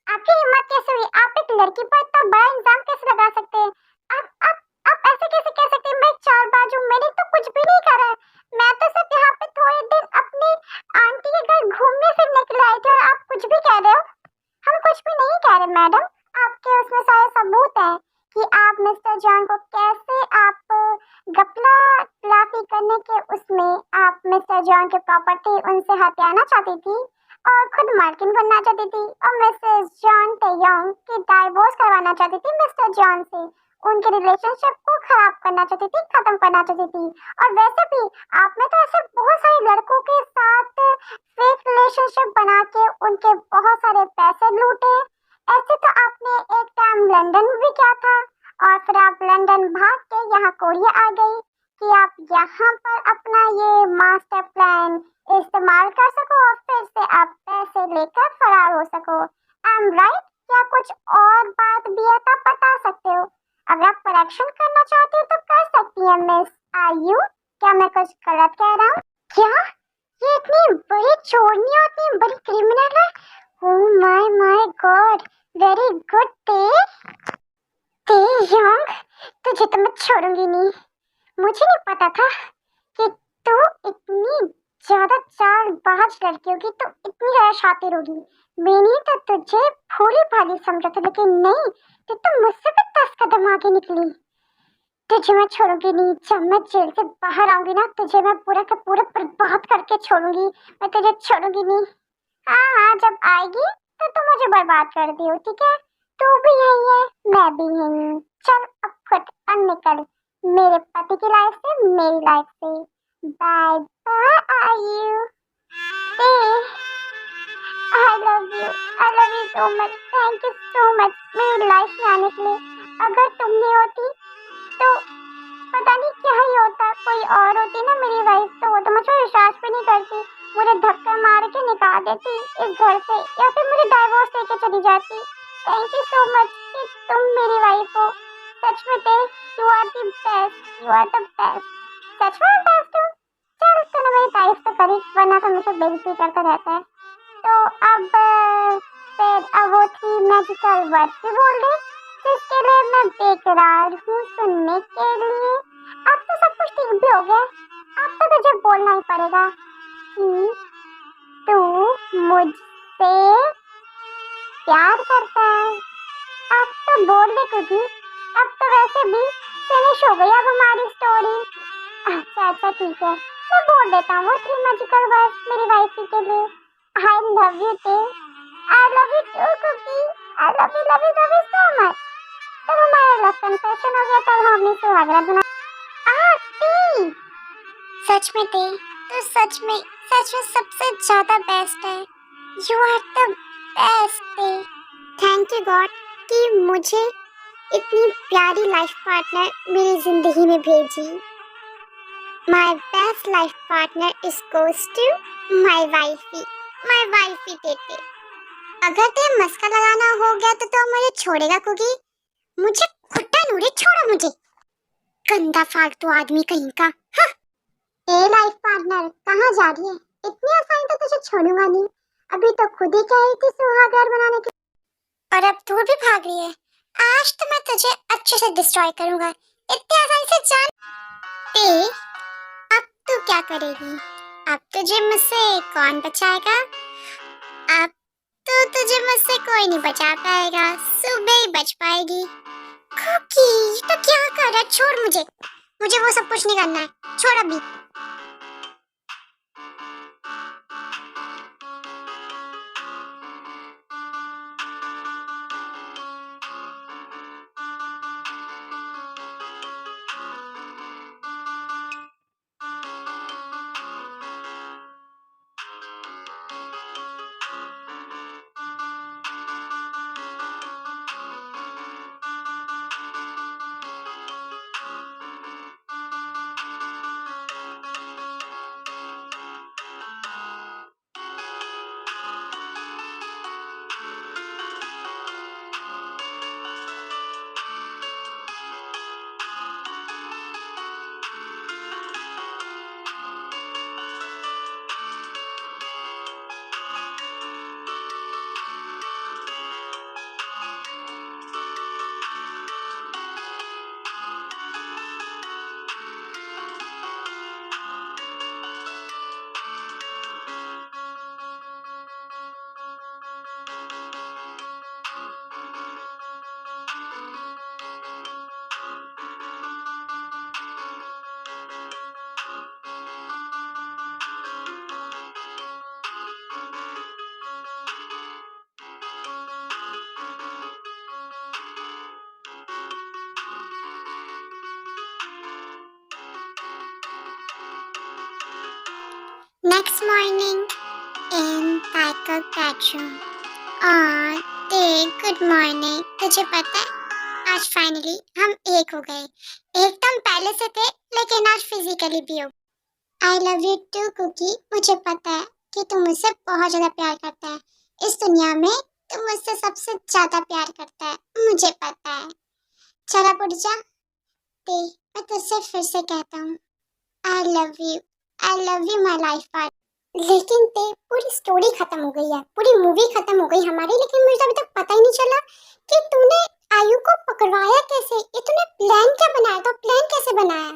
आपकी हिम्मत कैसे हुई? आप एक लड़की पर इतना बड़ा इल्जाम कैसे लगा सकते हैं? आप ऐसे कैसे कह सकते हैं मैं चालबाज हूँ? मैंने तो कुछ भी नहीं करा है। मैं तो सिर्फ यहाँ पे थोड़े दिन अपनी आंटी के घर घूमने फिरने के लिए आई थी और आप कुछ भी कह रहे हो। हम कुछ भी नहीं कह रहे मैडम। आपके उसमें सारे सबूत हैं कि आप मिस्टर जॉन को कैसे आप गपला तलाफी करने के उसमें आप मिस्टर जॉन के प्रॉपर्टी उनसे हथियाना चाहती थी और खुद मालकिन बनना चाहती थी और मिसेस जॉन तेयोंग की डाइवोर्स करवाना चाहती थी मिस्टर जॉन से। उनके रिलेशनशिप को खराब करना चाहती थी, खत्म करना चाहती थी। और वैसे भी आपने तो ऐसे बहुत सारे लड़कों के साथ फेक रिलेशनशिप बना के उनके बहुत सारे पैसे लूटे। ऐसे तो आपने एक टाइम लंदन में भी किया था और फिर आप लंदन भाग के यहाँ कोरिया आ गई कि आप यहाँ पर अपना ये मास्टर प्लान इस्तेमाल कर सको और फिर से आप पैसे लेकर फरार हो सको। I am right? क्या कुछ और बात भी है तो बता सकते हो। अगर आप करेक्शन करना चाहते हो तो कर सकती है मिस आयु। क्या मैं कुछ गलत कह रहा हूँ? क्या ये इतनी बड़ी चोरनी और इतनी बड़ी क्रिमिनल है? Oh my God, very good Taeyong, तुझे तो मैं छोड़ूंगी नहीं। मुझे नहीं पता था कि तू इतनी ज्यादा चालबाज लड़की होगी, तो इतनी ज्यादा शातिर होगी। मैंने तो तुझे भोली भाली समझा था, लेकिन नहीं, तो मुझसे भी 10 कदम आगे निकली। तुझे मैं छोड़ूंगी नहीं। जब मैं जेल से बाहर आऊंगी ना, तुझे मैं पूरा का पूरा बर्बाद करके छोड़ूंगी। मैं तुझे छोड़ूंगी नहीं। हाँ हाँ, जब आएगी तो तू मुझे बर्बाद कर दियो, ठीक है? तू भी यही है, मैं भी यही हूँ। चल अब फट और निकल मेरे पति की लाइफ से, मेरी लाइफ से। बाय बाय आयु। आई love you so much. Thank you so much मेरी लाइफ में आने के लिए। अगर तुम नहीं होती तो पता नहीं क्या ही होता। कोई और होती ना मेरी वाइफ, तो वो तो मुझे विश्वास भी नहीं करती, मुझे धक्का मार के निकाल देती इस घर से या फिर मुझे डाइवोर्स लेके चली जाती। थैंक यू सो मच कि तुम मेरी वाइफ हो। सच में Tae, you are the best, you are the best, सच में बेस्ट। तूने मेरी तारीफ तो करी, वरना तो मुझे बेइज्जती करता रहता है। तो अब वो थी मैजिकल वर्ड भी बोल दे, जिसके लिए मैं बेकरार हूँ सुनने के लिए। अब तो सब कुछ ठीक भी हो गया, अब तो तुझे बोलना ही पड़ेगा कि तू मुझसे प्यार करता है। अब तो बोल दे क्योंकि अब तो वैसे भी फिनिश हो गई अब हमारी स्टोरी। अच्छा ठीक है, मैं बोल देता हूँ थ्री मैजिकल वर्ड्स मेरी वाइफ के लिए। I love you too, I love you too cookie, I love you so much. तब हमारा लव कन्फेशन हो गया, तब हमने सुहागरात बना। टी सच में टी, तो सच में सबसे ज्यादा बेस्ट है। You are the bestie. Thank you God कि मुझे इतनी प्यारी लाइफ पार्टनर मेरी जिंदगी में भेजी। My best life partner is goes to my wifey टेटे। अगर ते मस्का लगाना हो गया तो मुझे छोड़ेगा कुकी? मुझे खुट्टा नूरे, छोड़ो मुझे, गंदा फालतू आदमी कहीं का। हाँ। ए लाइफ पार्टनर कहाँ जा रही है? इतनी आसानी तो तुझे छोड़ूंगा नहीं, अभी तो खुद ही कह रही थी सुहागरात बनाने की, और अब तू भी भाग रही है। आज तो मैं तुझे अच्छे से डिस्ट्रॉय करूंगा, इतनी आसानी से जान। ए, अब तू क्या करेगी? अब तुझे मुझसे कौन बचाएगा? अब तो तुझे मुझसे कोई नहीं बचा पाएगा, सुबह ही बच पाएगी। कुकी तो क्या कर रहा है? छोड़ मुझे वो सब कुछ नहीं करना है, छोड़ अभी। Next morning in Tycho's bedroom. Good morning. तुझे पता है आज फाइनली हम एक हो गए। एक तो हम पहले से थे, लेकिन आज फिजिकली भी हो। I love you too cookie. मुझे पता है कि तू मुझसे बहुत ज्यादा प्यार करता है, इस दुनिया में तू मुझसे सबसे ज्यादा प्यार करता है, मुझे पता है। चल अब उठ जा। मैं तुझसे फिर से कहता हूँ आई love you my life partner. लेकिन ते पूरी स्टोरी खत्म हो गई है, पूरी मूवी खत्म हो गई हमारी, लेकिन मुझे अभी तक पता ही नहीं चला कि तूने आयु को पकड़वाया कैसे, ये तूने प्लान क्या बनाया था, प्लान कैसे बनाया?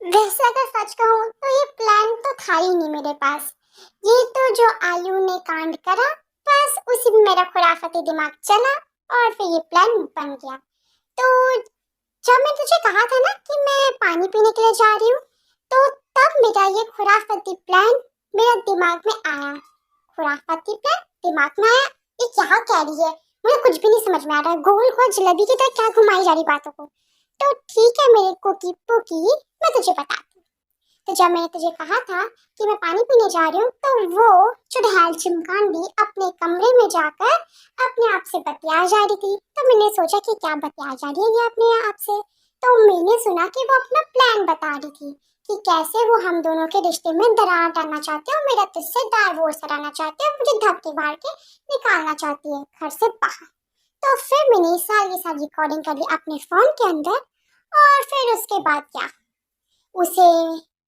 वैसे अगर सच कहूँ तो ये प्लान तो था ही नहीं मेरे पास, ये तो जो आयु ने कांड करा बस उसी में मेरा खुराफाती दिमाग चला और फिर ये प्लान बन गया। तो जब मैं तुझे कहा था ना कि मैं पानी पीने के लिए जा रही हूँ, तो तब मेरा ये खुराफाती प्लान मेरा दिमाग में आया। खुराफाती प्लान दिमाग में आया, ये क्या कह रही है, मुझे कुछ भी नहीं समझ में आ रहा है। गोल गोल जलेबी की तरह क्या घुमाई जा रही बातों को। तो ठीक है मेरे कुकी पुकी, मैं तुझे बताती हूँ। तो जब मैंने तुझे कहा था कि मैं पानी पीने जा रही हूँ, तो वो चुड़ैल चिमकांडी अपने कमरे में जाकर अपने आप से बतिया जा रही थी। तो मैंने सोचा कि क्या बतिया जा रही है ये अपने आप से। तो मैंने सुना कि वो अपना प्लान बता रही थी कि कैसे वो हम दोनों के रिश्ते में दरार डालना चाहते हैं और मेरा तुझसे डाइवोर्स कराना चाहते हैं, मुझे धक्के मार के निकालना चाहती है घर से बाहर। तो फिर मैंने सारी रिकॉर्डिंग कर ली अपने फोन के अंदर, और फिर उसके बाद क्या, उसे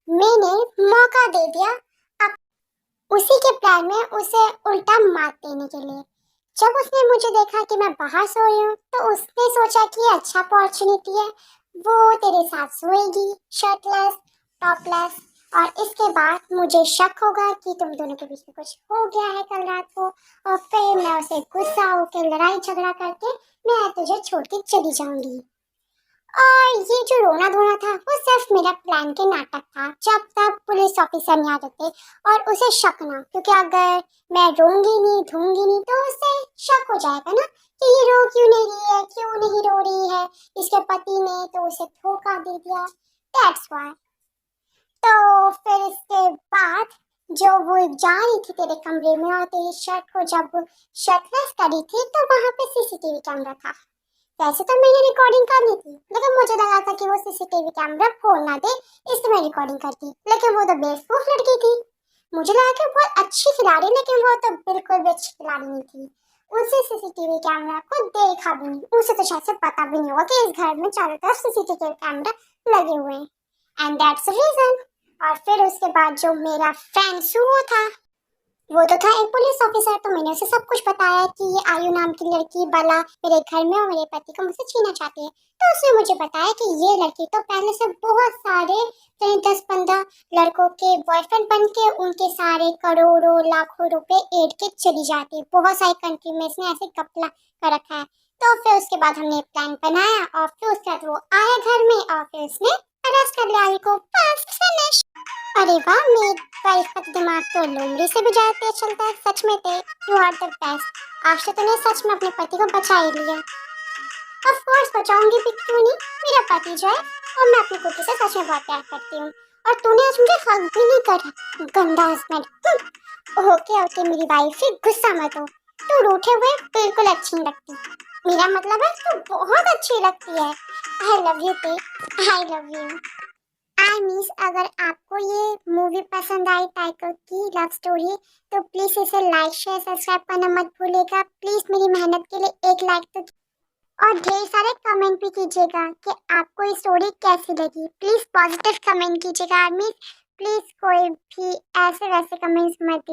मैंने मौका दे दिया अब उसी के प्लान में उसे उल्टा मार देने के लिए। जब उसने मुझे देखा कि मैं बाहर सो रही हूँ तो उसने सोचा कि ये अच्छा अपॉर्चुनिटी है, वो तेरे साथ सोएगी शर्टलेस टॉपलेस, और इसके बाद मुझे शक होगा कि तुम दोनों के बीच में कुछ हो गया है कल रात को, और फिर मैं उसे गुस्सा होकर लड़ाई झगड़ा करके मैं तुझे छोड़ के चली जाऊंगी। और ये जो रोना धोना था वो सिर्फ मेरा प्लान के नाटक था, जब तक पुलिस ऑफिसर नहीं आ जाते और उसे शक ना, क्योंकि अगर मैं रोऊंगी नहीं धोऊंगी नहीं तो उसे शक हो जाएगा ना कि ये रो क्यों नहीं रही है, क्यों नहीं रो रही है, इसके पति ने तो उसे धोखा दे दिया। That's why. तो फिर इसके बाद जो वो जा रही थी तेरे कमरे में और तेरी शर्ट को जब शर्टलेस करी थी तो वहां पे सीसीटीवी कैमरा था। वैसे तो मैंने रिकॉर्डिंग कर ली थी, लेकिन मुझे लगा था कि वो सीसीटीवी कैमरा खोल ना दे, इसलिए मैं रिकॉर्डिंग करती, लेकिन वो तो बेवकूफ लड़की थी। मुझे लगा कि बहुत अच्छी खिलाड़ी, लेकिन वो तो बिल्कुल भी अच्छी खिलाड़ी नहीं थी। उसे सीसीटीवी कैमरा को देखा भी नहीं, उसे तो शायद से पता भी नहीं होगा कि इस घर में चारों तरफ सीसीटीवी कैमरा लगे हुए हैं। And that's reason. और फिर उसके बाद जो मेरा फ्रेंड सुहो था, वो तो था एक पुलिस ऑफिसर, तो मैंने उसे सब कुछ बताया कि ये आयु नाम की लड़की बाला मेरे घर में और मेरे पति को मुझसे छीनना चाहती है। तो उसने मुझे बताया कि ये लड़की तो पहले से बहुत सारे 10-15 लड़कों के बॉयफ्रेंड बन के उनके सारे करोड़ों लाखों रुपए ऐड के चली जाती है, बहुत सारी कंट्री में इसने ऐसे कपला कर रखा है। तो फिर उसके बाद हमने प्लान बनाया और फिर उसके बाद वो आया घर में और फिर उसने अरेस्ट कर लिया आयु को। बस फिनिश। अरे वाह, मेरा इसका दिमाग तो लोमड़ी से भी ज्यादा तेज चलता है। सच में Tae you are the best. आज तो तूने सच में अपने पति को बचा ही लिया। ऑफ कोर्स बचाऊंगी भी, क्यों नहीं, मेरा पति जो है और मैं अपनी कुटी से सच में बहुत प्यार करती हूँ। और तूने आज मुझे हक भी नहीं करा, गंदा हस्बैंड। ओके ओके मेरी वाइफ ही, गुस्सा मत हो। तू रूठे हुए बिल्कुल अच्छी नहीं लगती, मेरा मतलब है तू बहुत अच्छी लगती है। आई लव यू ते, आई लव यू। आई मीन्स अगर आपको ये मूवी पसंद आई टाइगर की लव स्टोरी, तो प्लीज इसे लाइक शेयर सब्सक्राइब करना मत भूलिएगा। प्लीज मेरी मेहनत के लिए एक लाइक तो, और ढेर सारे कमेंट भी कीजिएगा कि आपको ये स्टोरी कैसी लगी। प्लीज पॉजिटिव कमेंट कीजिएगा। मीन्स प्लीज कोई भी ऐसे वैसे कमेंट्स मत